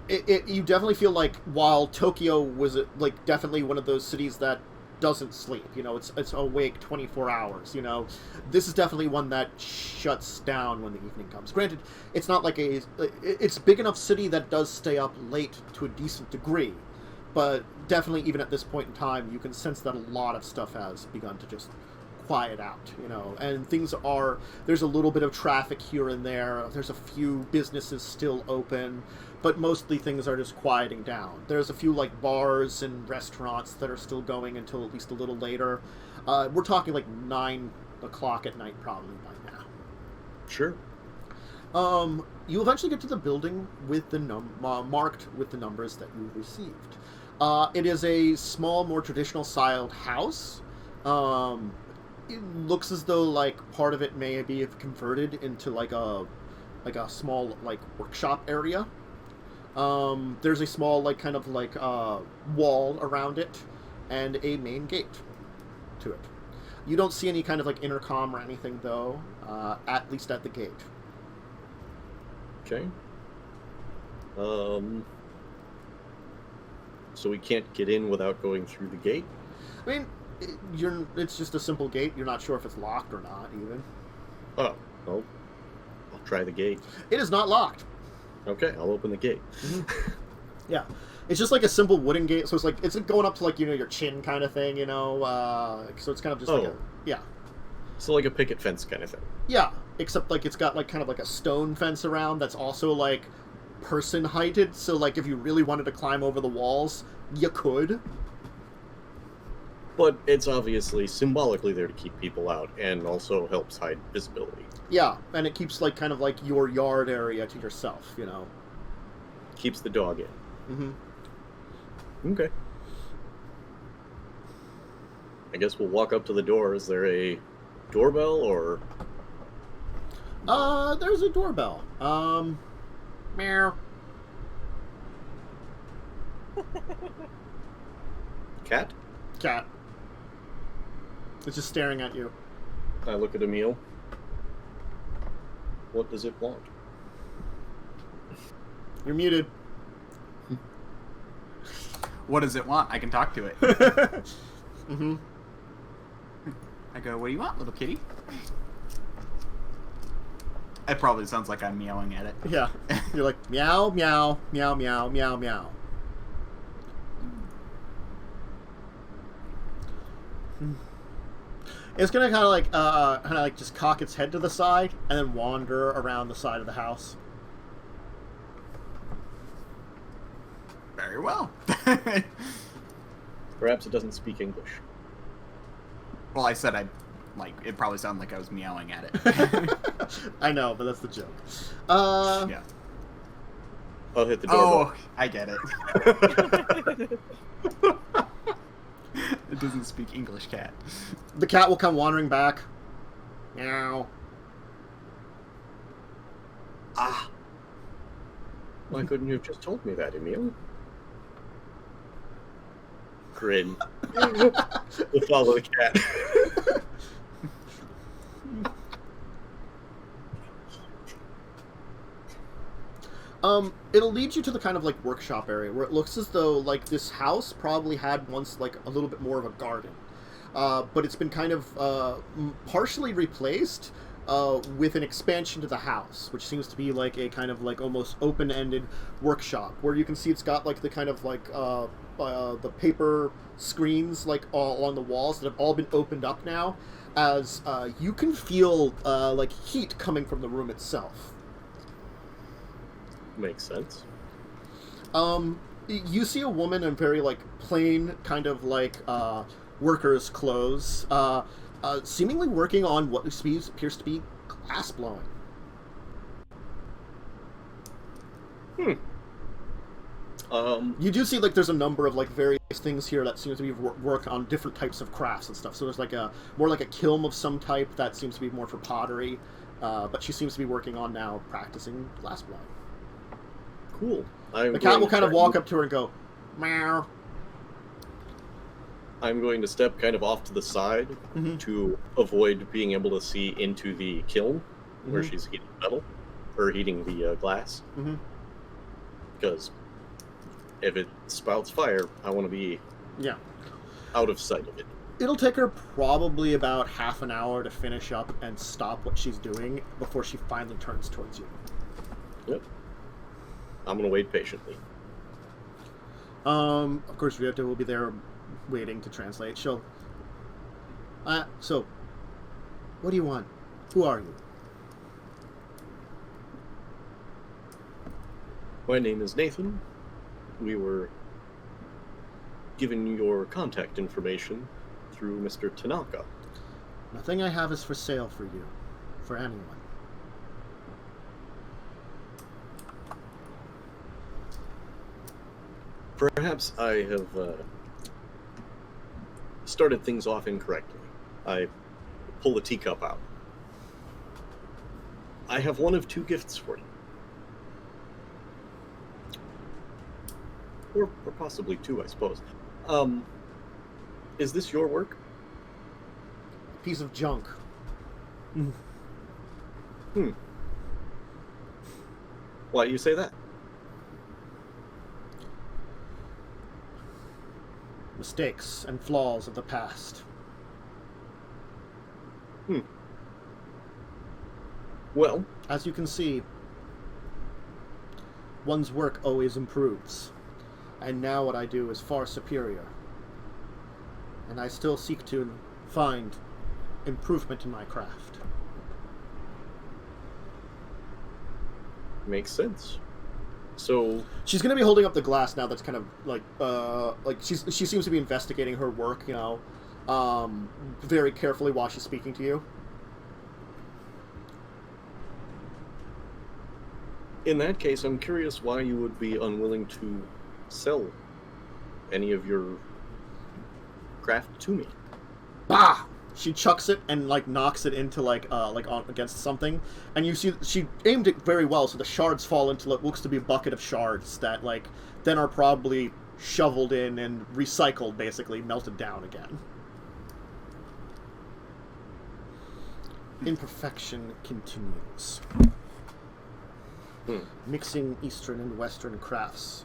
You definitely feel like while Tokyo was, like, definitely one of those cities that doesn't sleep, you know, it's awake 24 hours, you know, this is definitely one that shuts down when the evening comes. Granted, it's not like it's a big enough city that does stay up late to a decent degree, but definitely even at this point in time, you can sense that a lot of stuff has begun to just quiet out, you know, and there's a little bit of traffic here and there, there's a few businesses still open, but mostly things are just quieting down. There's a few, like, bars and restaurants that are still going until at least a little later. We're talking, like, 9 o'clock at night probably by now. Sure. You eventually get to the building with the marked with the numbers that you received. It is a small, more traditional-styled house. It looks as though, like, part of it may be converted into, like a small, like, workshop area. There's a small, like, kind of, like, wall around it, and a main gate to it. You don't see any kind of, like, intercom or anything, though, at least at the gate. Okay. So we can't get in without going through the gate? I mean, it's just a simple gate. You're not sure if it's locked or not, even. Oh, well, I'll try the gate. It is not locked. Okay, I'll open the gate. Mm-hmm. Yeah. It's just like a simple wooden gate, so it's going up to, like, you know, your chin kind of thing, you know, so it's kind of just like yeah. So like a picket fence kind of thing. Yeah, except, like, it's got, like, kind of like a stone fence around that's also, like, person-heighted, so, like, if you really wanted to climb over the walls, you could. But it's obviously symbolically there to keep people out, and also helps hide visibility. Yeah, and it keeps, like, kind of like your yard area to yourself, you know. Keeps the dog in. Mm-hmm. Okay. I guess we'll walk up to the door. Is there a doorbell, or...? There's a doorbell. Meow. Cat? Cat. It's just staring at you. I look at Emil. What does it want? You're muted. What does it want? I can talk to it. Mm-hmm. I go, what do you want, little kitty? It probably sounds like I'm meowing at it. Yeah. You're like, meow, meow, meow, meow, meow, meow. It's gonna kind of like just cock its head to the side and then wander around the side of the house. Very well. Perhaps it doesn't speak English. Well, I said it probably sounded like I was meowing at it. I know, but that's the joke. Yeah. I'll hit the doorbell. Oh, I get it. It doesn't speak English, cat. The cat will come wandering back. Meow. Ah! Why couldn't you have just told me that, Emil? Grin. We'll follow the cat. It'll lead you to the kind of, like, workshop area where it looks as though, like, this house probably had once, like, a little bit more of a garden. But it's been kind of partially replaced with an expansion to the house, which seems to be, like, a kind of, like, almost open-ended workshop where you can see it's got, like, the kind of, like, the paper screens, like, all along the walls that have all been opened up now, as you can feel, like, heat coming from the room itself. Makes sense. You see a woman in very, like, plain kind of, like, worker's clothes, seemingly working on what appears to be glass blowing. You do see, like, there's a number of, like, various things here that seems to be work on different types of crafts and stuff. So there's, like, more like a kiln of some type that seems to be more for pottery, but she seems to be working on now practicing glass blowing. Cool. The cat will kind of walk up to her and go, meow. I'm going to step kind of off to the side to avoid being able to see into the kiln. where she's heating metal, or heating the glass. Mm-hmm. Because if it spouts fire, I want to be out of sight of it. It'll take her probably about half an hour to finish up and stop what she's doing before she finally turns towards you. Yep. I'm going to wait patiently. Of course, Ryota will be there waiting to translate. She'll... so, what do you want? Who are you? My name is Nathan. We were given your contact information through Mr. Tanaka. Nothing I have is for sale for you. For anyone. Perhaps I have started things off incorrectly. I pull the teacup out. I have one of two gifts for you. Or possibly two, I suppose. Is this your work? Piece of junk. Why do you say that? Mistakes and flaws of the past. Well, as you can see, one's work always improves. And now what I do is far superior. And I still seek to find improvement in my craft. Makes sense. So she's going to be holding up the glass now. That's kind of like she seems to be investigating her work, you know, very carefully while she's speaking to you. In that case, I'm curious why you would be unwilling to sell any of your craft to me. Bah! She chucks it and like knocks it into like on against something, and you see she aimed it very well, so the shards fall into what looks to be a bucket of shards that like then are probably shoveled in and recycled, basically melted down again. Imperfection continues. Mixing Eastern and Western crafts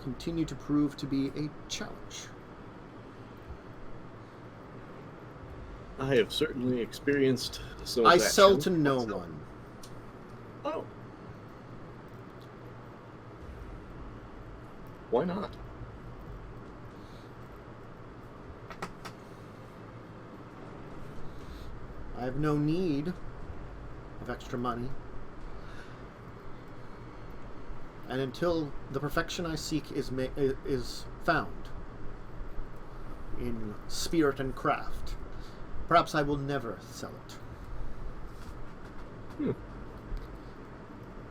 continue to prove to be a challenge. I have certainly experienced some I of that sell to challenge no myself. one. Oh. Why not? I have no need of extra money. And until the perfection I seek is found in spirit and craft, perhaps I will never sell it.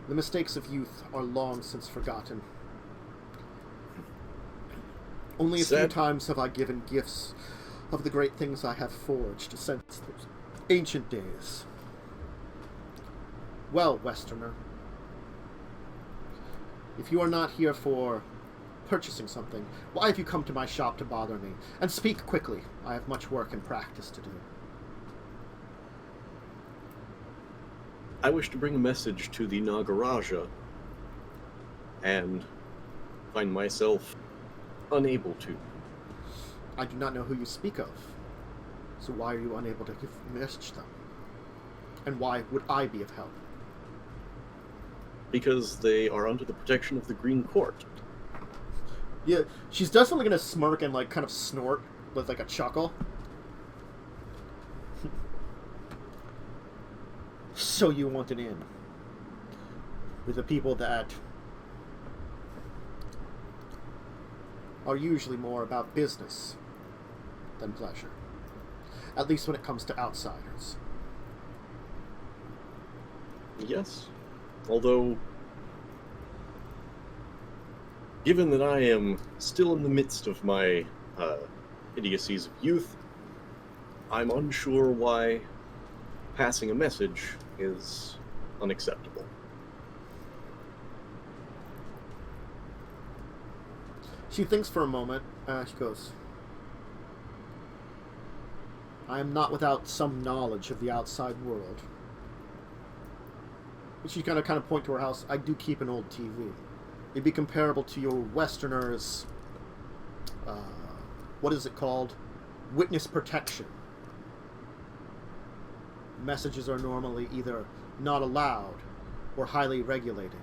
The mistakes of youth are long since forgotten. Only a few times have I given gifts of the great things I have forged since those ancient days. Well, Westerner, if you are not here for purchasing something, why have you come to my shop to bother me? And speak quickly. I have much work and practice to do. I wish to bring a message to the Nagaraja and find myself unable to. I do not know who you speak of. So why are you unable to give a message to them? And why would I be of help? Because they are under the protection of the Green Court. Yeah, she's definitely gonna smirk and like kind of snort with like a chuckle. So you want an in with the people that are usually more about business than pleasure. At least when it comes to outsiders. Yes. Although, given that I am still in the midst of my idiocies of youth, I'm unsure why passing a message is unacceptable. She thinks for a moment. She goes, I am not without some knowledge of the outside world. She kind of point to her house. I do keep an old TV. It'd be comparable to your Westerners. What is it called? Witness protection. Messages are normally either not allowed or highly regulated.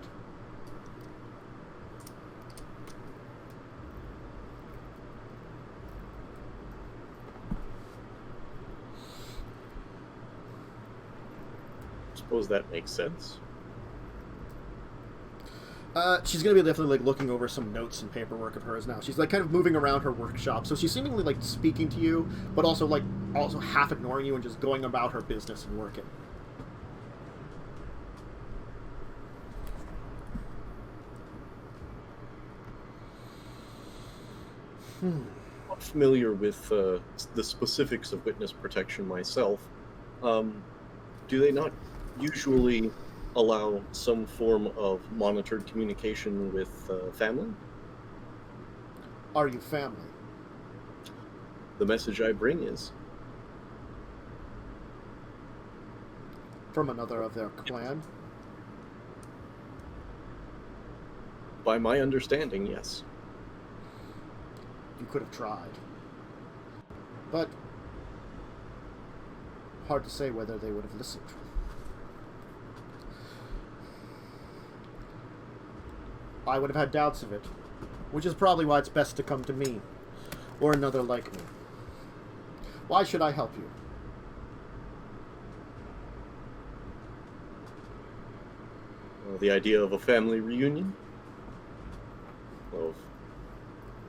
Suppose that makes sense. She's gonna be definitely like looking over some notes and paperwork of hers now. She's like kind of moving around her workshop, so she's seemingly like speaking to you, but also half ignoring you and just going about her business and working. I'm familiar with the specifics of witness protection myself. Do they not usually allow some form of monitored communication with family? Are you family? The message I bring is. From another of their clan? By my understanding, yes. You could have tried. But hard to say whether they would have listened. I would have had doubts of it, which is probably why it's best to come to me, or another like me. Why should I help you? The idea of a family reunion? Of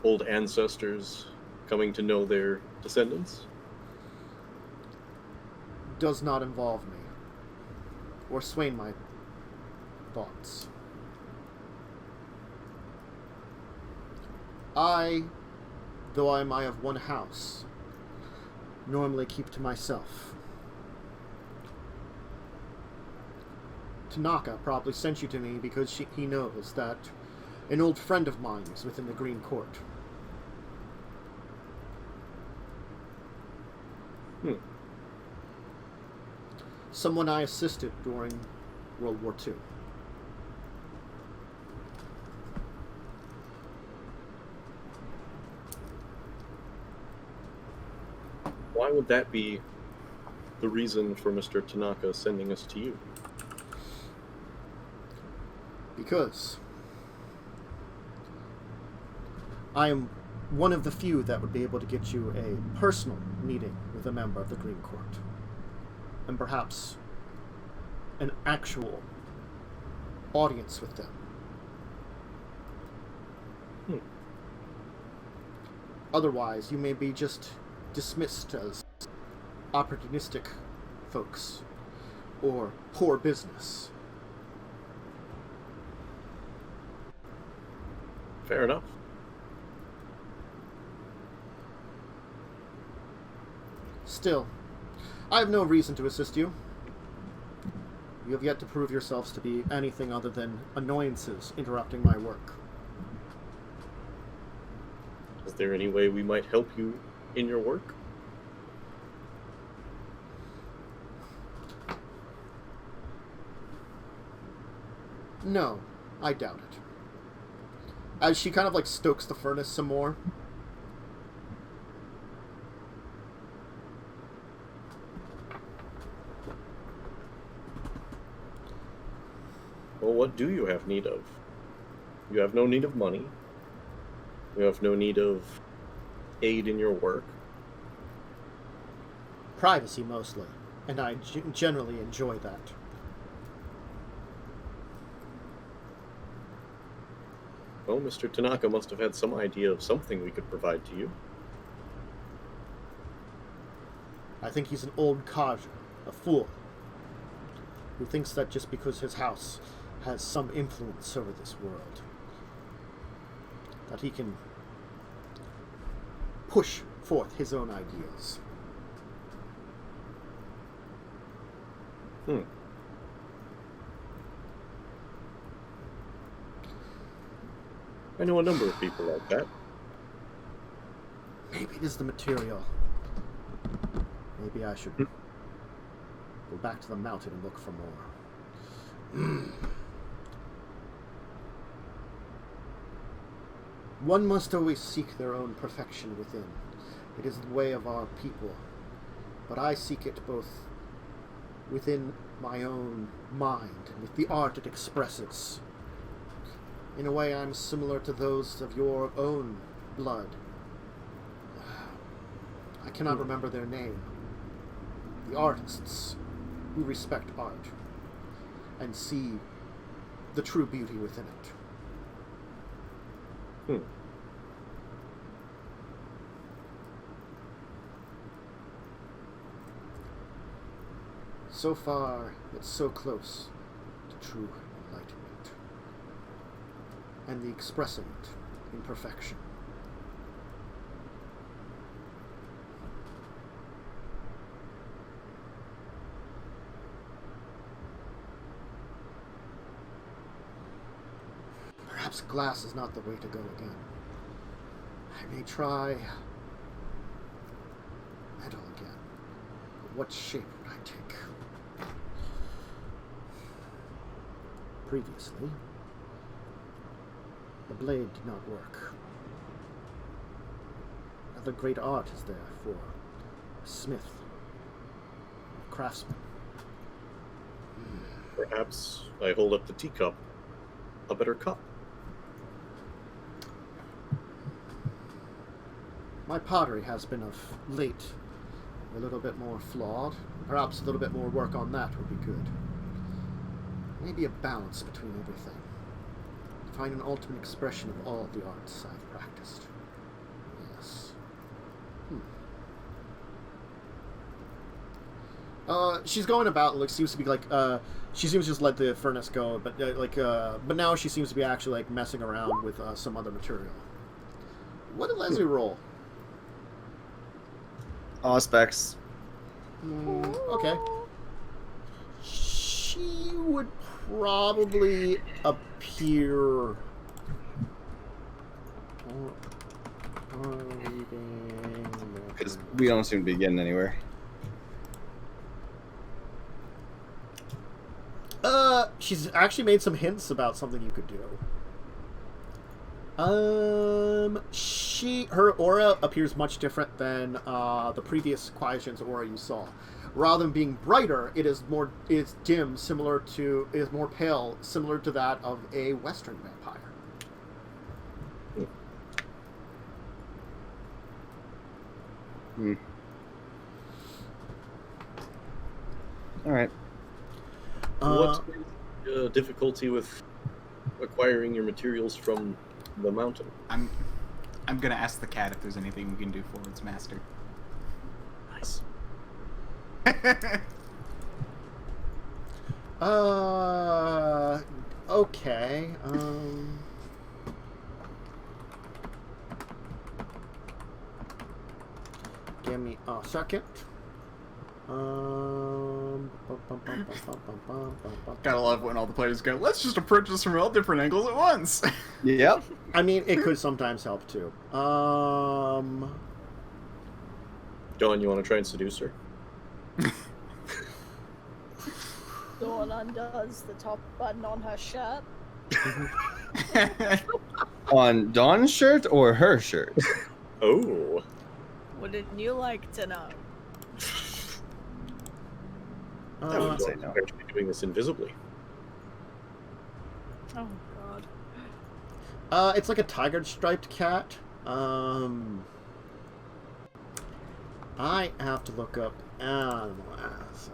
old ancestors coming to know their descendants? Does not involve me, or sway my thoughts. I, though I am of one house, normally keep to myself. Tanaka probably sent you to me because he knows that an old friend of mine is within the Green Court. Someone I assisted during World War II. Why would that be the reason for Mr. Tanaka sending us to you? Because I am one of the few that would be able to get you a personal meeting with a member of the Green Court. And perhaps an actual audience with them. Otherwise, you may be just dismissed as opportunistic folks or poor business. Fair enough. Still, I have no reason to assist you. You have yet to prove yourselves to be anything other than annoyances interrupting my work. Is there any way we might help you in your work? No, I doubt it. As she kind of like stokes the furnace some more. Well, what do you have need of? You have no need of money. You have no need of aid in your work. Privacy, mostly. And I generally enjoy that. Well, Mr. Tanaka must have had some idea of something we could provide to you. I think he's an old codger, a fool, who thinks that just because his house has some influence over this world, that he can push forth his own ideas. I know a number of people like that. Maybe it is the material. Maybe I should go back to the mountain and look for more. One must always seek their own perfection within. It is the way of our people. But I seek it both within my own mind and with the art it expresses. In a way, I'm similar to those of your own blood. I cannot remember their name. The artists who respect art and see the true beauty within it. So far, it's so close to true enlightenment and the expressing it in perfection. Perhaps glass is not the way to go again. I may try metal again. But what shape would I take? Previously, the blade did not work. Another great art is there for a smith, a craftsman. Perhaps I hold up the teacup. A better cup. My pottery has been of late a little bit more flawed. Perhaps a little bit more work on that would be good. Maybe a balance between everything. Find an ultimate expression of all the arts I've practiced. Yes. She's going about, like, seems to be like, she seems to just let the furnace go, but but now she seems to be actually like messing around with some other material. What did Leslie roll? Specs. Okay. She would probably appear. Because we don't seem to be getting anywhere. She's actually made some hints about something you could do. Her aura appears much different than the previous kuei-jin's aura you saw. Rather than being brighter, it's dim, is more pale, similar to that of a Western vampire. All right. What's the difficulty with acquiring your materials from the mountain? I'm gonna ask the cat if there's anything we can do for its master. Nice. Okay. Give me a second. Gotta love when all the players go, let's just approach this from all different angles at once. Yep. I mean, it could sometimes help too. Dawn, you want to try and seduce her? Dawn undoes the top button on her shirt. On Dawn's shirt or her shirt? Oh. Wouldn't you like to know? I would say no. Actually doing this invisibly. Oh god. It's like a tiger-striped cat. I have to look up animal ass.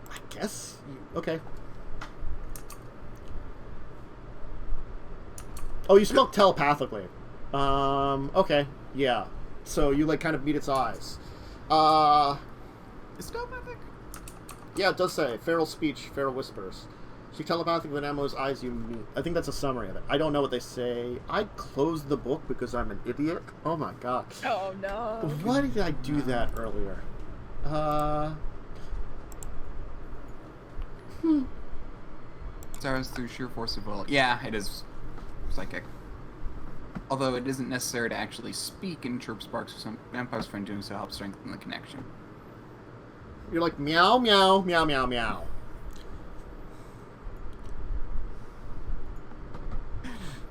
I guess okay. Oh, you spoke telepathically. Okay, yeah. So you like kind of meet its eyes. Is telepathic? Yeah, it does say feral speech, feral whispers. She telepathically with Nemo's eyes you meet. I think that's a summary of it. I don't know what they say. I closed the book because I'm an idiot. Oh my god. Oh no. Why did I do that earlier? Stars through sheer force of will. Yeah, it is psychic. Although it isn't necessary to actually speak in chirp sparks or some vampire's friend doing so helps strengthen the connection. You're like meow meow meow meow meow.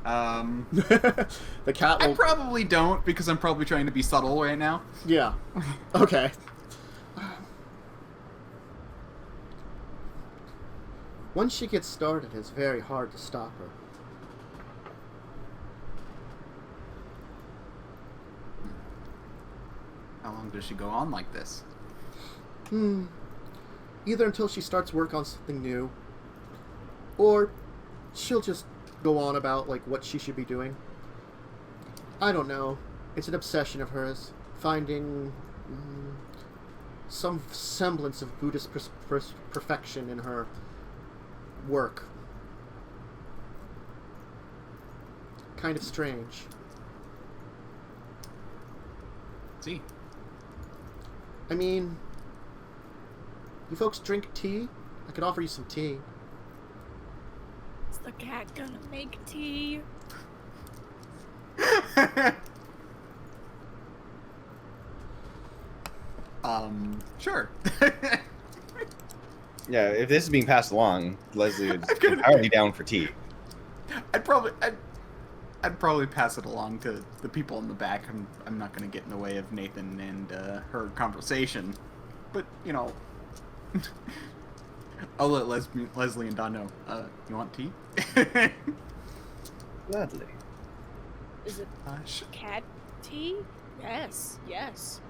The cat will... I probably don't because I'm probably trying to be subtle right now. Yeah. Okay. Once she gets started, it's very hard to stop her. How long does she go on like this? Either until she starts work on something new, or she'll just go on about like what she should be doing. I don't know. It's an obsession of hers, finding some semblance of Buddhist perfection in her work. Kind of strange. See. I mean, you folks drink tea? I could offer you some tea. Is the cat gonna make tea? Sure. Yeah, if this is being passed along, Leslie would be entirely down for tea. I'd probably pass it along to the people in the back. I'm not going to get in the way of Nathan and her conversation. But, you know, I'll let Leslie and Don know. You want tea? Gladly. Is it cat tea? Yes, yes.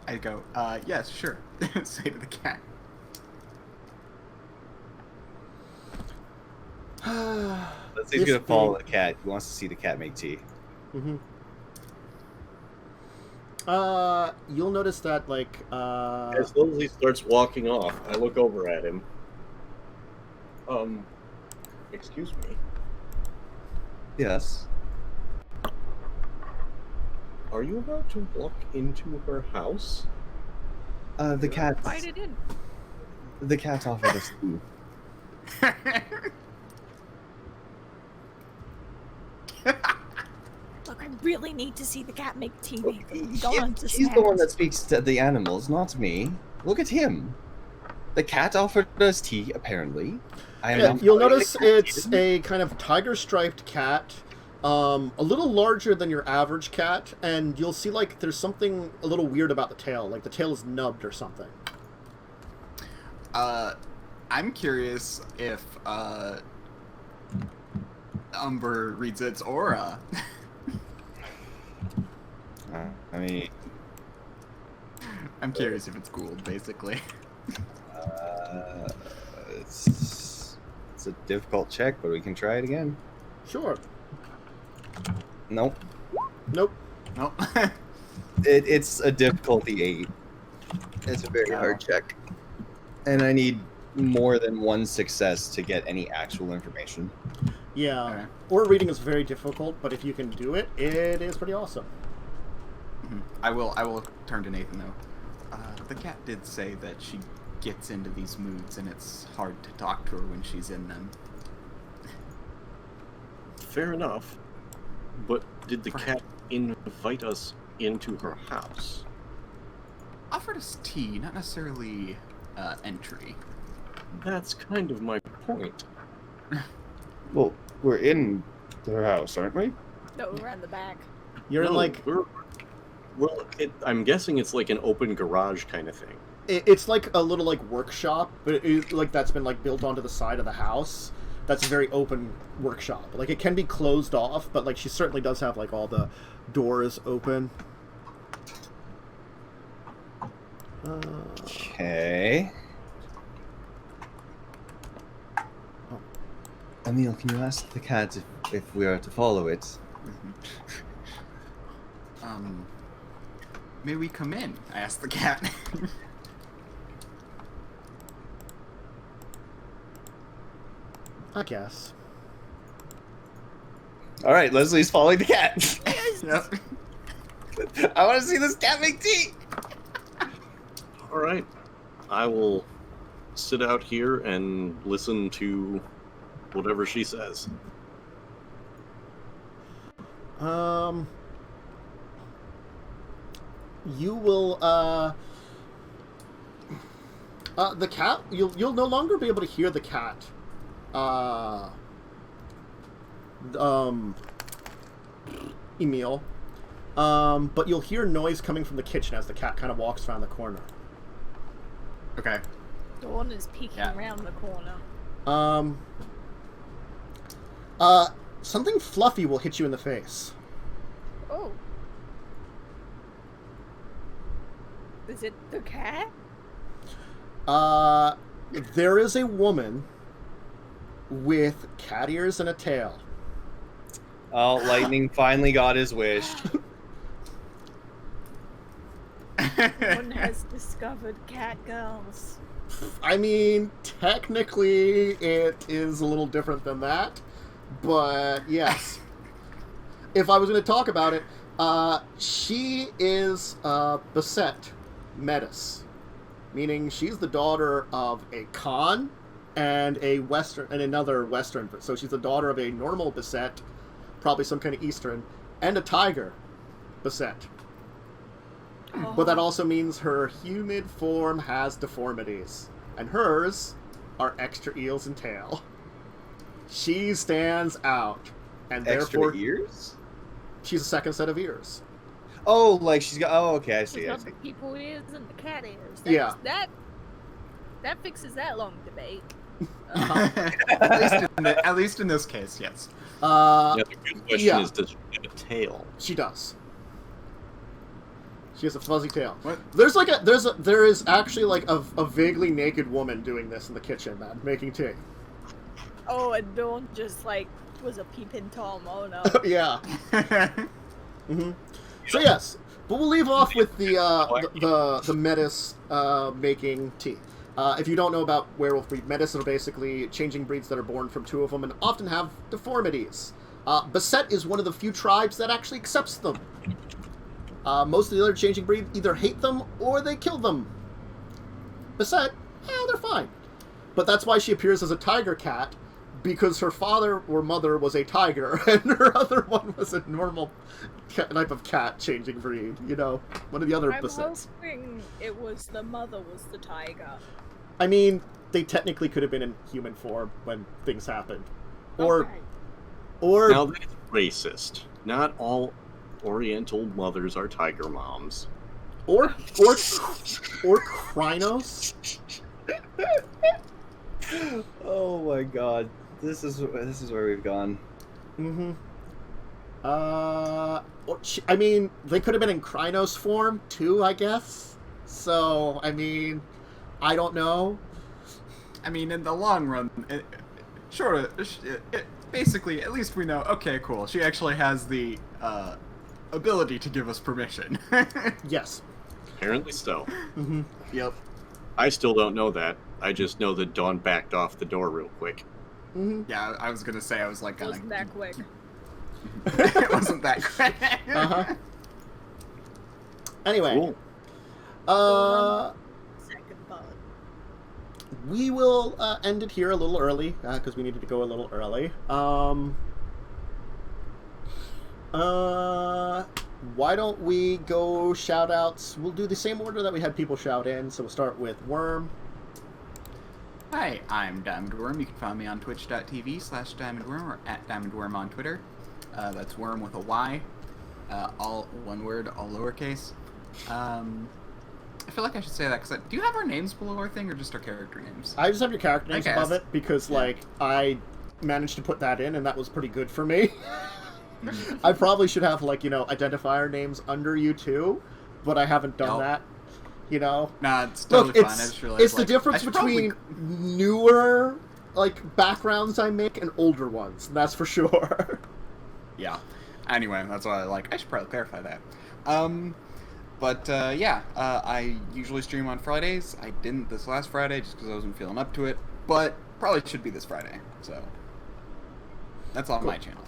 I go, yes, sure. Say to the cat. Leslie's gonna follow the cat. He wants to see the cat make tea. Mm-hmm. You'll notice that, like, As Leslie starts walking off, I look over at him. Excuse me. Yes. Are you about to walk into her house? The cat. Invite it in. The cat offered us tea. Look, I really need to see the cat make tea. Look, Nathan. Go on to he's the one that speaks to the animals, not me. Look at him. The cat offered us tea, apparently. You'll notice it's a kind of tiger-striped cat, a little larger than your average cat, and you'll see, like, there's something a little weird about the tail. Like, the tail is nubbed or something. I'm curious if, Umber reads its aura. I mean... I'm curious if it's Gould, basically. It's a difficult check, but we can try it again. Sure. Nope. Nope. Nope. It's a difficulty 8. It's a very hard check. And I need more than one success to get any actual information. Yeah. Okay. Aura reading is very difficult, but if you can do it, it is pretty awesome. Mm-hmm. I will turn to Nathan, though. The cat did say that she gets into these moods and it's hard to talk to her when she's in them. Fair enough. But did the cat invite us into her house? Offered us tea, not necessarily entry. That's kind of my point. Well, we're in her house, aren't we? No, we're in the back. You're in, like... I'm guessing it's like an open garage kind of thing. It's like a little, like, workshop, but like, that's been, like, built onto the side of the house. That's a very open workshop. Like, it can be closed off, but, like, she certainly does have, like, all the doors open. Okay. Oh. Emil, can you ask the cat if we are to follow it? Mm-hmm. May we come in? I asked the cat. I guess. All right, Leslie's following the cat. Yep. I want to see this cat make tea. All right. I will sit out here and listen to whatever she says. You will, the cat, you'll no longer be able to hear the cat. Emil. But you'll hear noise coming from the kitchen as the cat kind of walks around the corner. Okay. Dawn is peeking Yeah. around the corner. Something fluffy will hit you in the face. Oh. Is it the cat? There is a woman with cat ears and a tail. Oh, Lightning finally got his wish. One has discovered cat girls. I mean, technically, it is a little different than that, but yes. If I was going to talk about it, she is Beset Metis, meaning she's the daughter of a Khan and another Western. So she's the daughter of a normal Beset, probably some kind of Eastern, and a tiger Beset. Oh. But that also means her humid form has deformities, and hers are extra eels and tail. She stands out, and therefore Extra ears? she's a second set of ears. Oh, like she's got. Oh, okay, I see. She's I got see. the people ears and the cat ears. Yeah. That fixes that long debate. At least in this case, yes. Yeah, the good question yeah. is, does she have a tail? She does. She has a fuzzy tail. What? There is actually like a vaguely naked woman doing this in the kitchen, man, making tea. Oh, and Dawn just like was a peeping Tom. Oh no. Yeah. So yes, but we'll leave off with the Metis making tea. If you don't know about werewolf breed, Metis are basically changing breeds that are born from two of them and often have deformities. Beset is one of the few tribes that actually accepts them. Most of the other changing breed either hate them or they kill them. Beset, they're fine. But that's why she appears as a tiger cat, because her father or mother was a tiger, and her other one was a normal type of cat changing breed, you know? One of the other I'm Besets. hoping it was the mother was the tiger. I mean, they technically could have been in human form when things happened. Or, Okay. or Now that's racist. Not all Oriental mothers are tiger moms. or Krynos. Oh my god, this is where we've gone. I mean, they could have been in Krynos form too, I guess. So, I mean, I don't know. I mean, in the long run, basically, at least we know, okay, cool, she actually has the ability to give us permission. Yes. Apparently so. Yep. I still don't know that. I just know that Dawn backed off the door real quick. Yeah, I was gonna say, I was like, It wasn't that quick. it wasn't that quick. Anyway. Cool. Second thought. We will end it here a little early, because we needed to go a little early. Why don't we go shout-outs? We'll do the same order that we had people shout in, so we'll start with Worm. Hi, I'm Diamondwyrm. You can find me on twitch.tv/Diamondwyrm or at Diamondwyrm on Twitter. That's worm with a Y. All one word, all lowercase. I feel like I should say that, because do you have our names below our thing, or just our character names? I just have your character names I above guess. it, because, like, I managed to put that in, and that was pretty good for me. I probably should have, like, you know, identifier names under you, too, but I haven't done Nope. that, you know? Nah, it's totally Look, fine. I just realized, it's the difference between newer, like, backgrounds I make and older ones, and that's for sure. Yeah. Anyway, that's why I should probably clarify that. I usually stream on Fridays. I didn't this last Friday just because I wasn't feeling up to it, but probably should be this Friday. So, That's on my channel.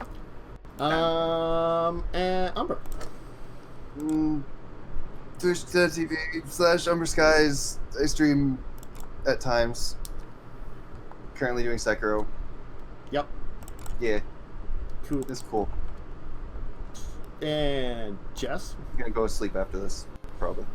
And Umber. Twitch.tv/Umber Skies. I stream at times. Currently doing Sekiro. Yep. Yeah, Cool. it's cool. And Jess. I'm gonna go to sleep after this, probably.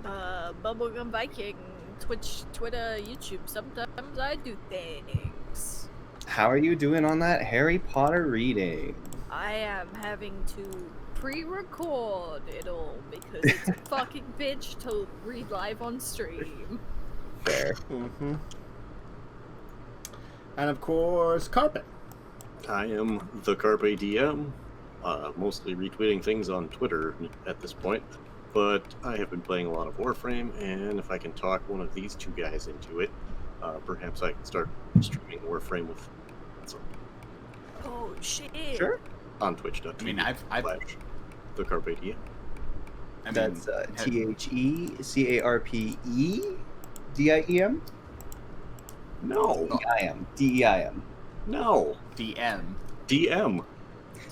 Bubblegum Viking, Twitch, Twitter, YouTube. Sometimes I do things. How are you doing on that Harry Potter reading? I am having to pre-record it all because it's a fucking bitch to read live on stream. Fair. Mm-hmm. And of course, Carpet. I am the CarpeDM, mostly retweeting things on Twitter at this point, but I have been playing a lot of Warframe, and if I can talk one of these two guys into it, perhaps I can start streaming Warframe with Oh shit! Sure. on Twitch.tv. I mean, I've the CarpeDM. I mean, That's TheCarpediem? No, D-I-M. D-E-I-M. no, DM. DM.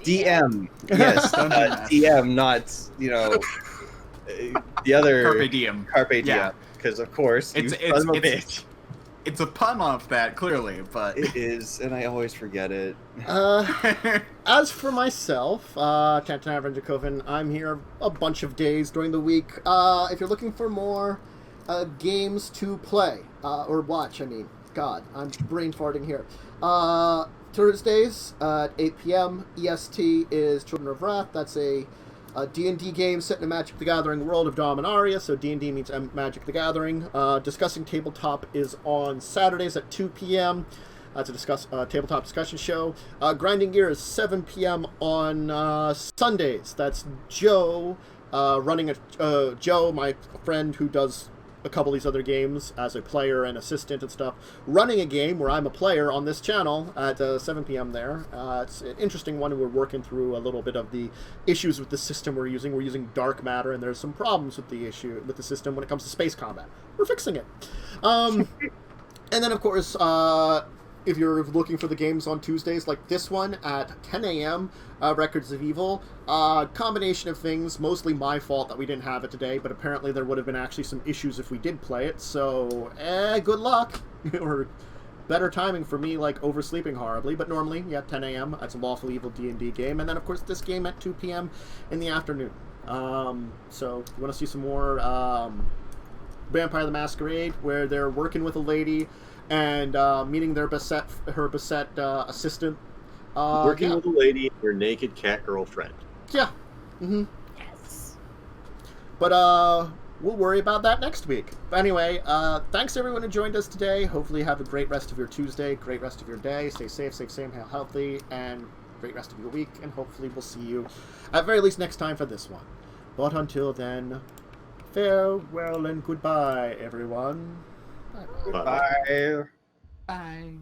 DM. Yes, Don't do that. DM, not, the other Carpe diem. Carpe Diem. Yeah. Because, of course, you son of a bitch. It's a pun off that, clearly, but... It is, and I always forget it. As for myself, Captain Dracovin, I'm here a bunch of days during the week. If you're looking for more games to play, or watch, I mean. God, I'm brain farting here. Thursdays at 8 p.m. EST is Children of Wrath. That's a D&D game set in a Magic the Gathering world of Dominaria, so D&D means Magic the Gathering. Discussing Tabletop is on Saturdays at 2 p.m. To discuss tabletop discussion show. Grinding Gear is 7 p.m. on Sundays. That's Joe running Joe, my friend who does a couple of these other games as a player and assistant and stuff, running a game where I'm a player on this channel at 7 p.m. there. It's an interesting one, and we're working through a little bit of the issues with the system we're using. We're using dark matter, and there's some problems with the system when it comes to space combat. We're fixing it. And then, of course, if you're looking for the games on Tuesdays, like this one at 10 a.m., Records of Evil, combination of things, mostly my fault that we didn't have it today, but apparently there would have been actually some issues if we did play it, so, good luck, or better timing for me, like, oversleeping horribly, but normally, yeah, 10 a.m., that's a Lawful Evil D&D game, and then, of course, this game at 2 p.m. in the afternoon. So, if you want to see some more, Vampire the Masquerade, where they're working with a lady, and meeting their beset assistant. Working with a lady and her naked cat girlfriend. Yeah. Mm-hmm. Yes. But we'll worry about that next week. But anyway, thanks everyone who joined us today. Hopefully you have a great rest of your Tuesday, great rest of your day. Stay safe, healthy, and great rest of your week. And hopefully we'll see you at very least next time for this one. But until then, farewell and goodbye, everyone. Bye-bye. Bye. Bye.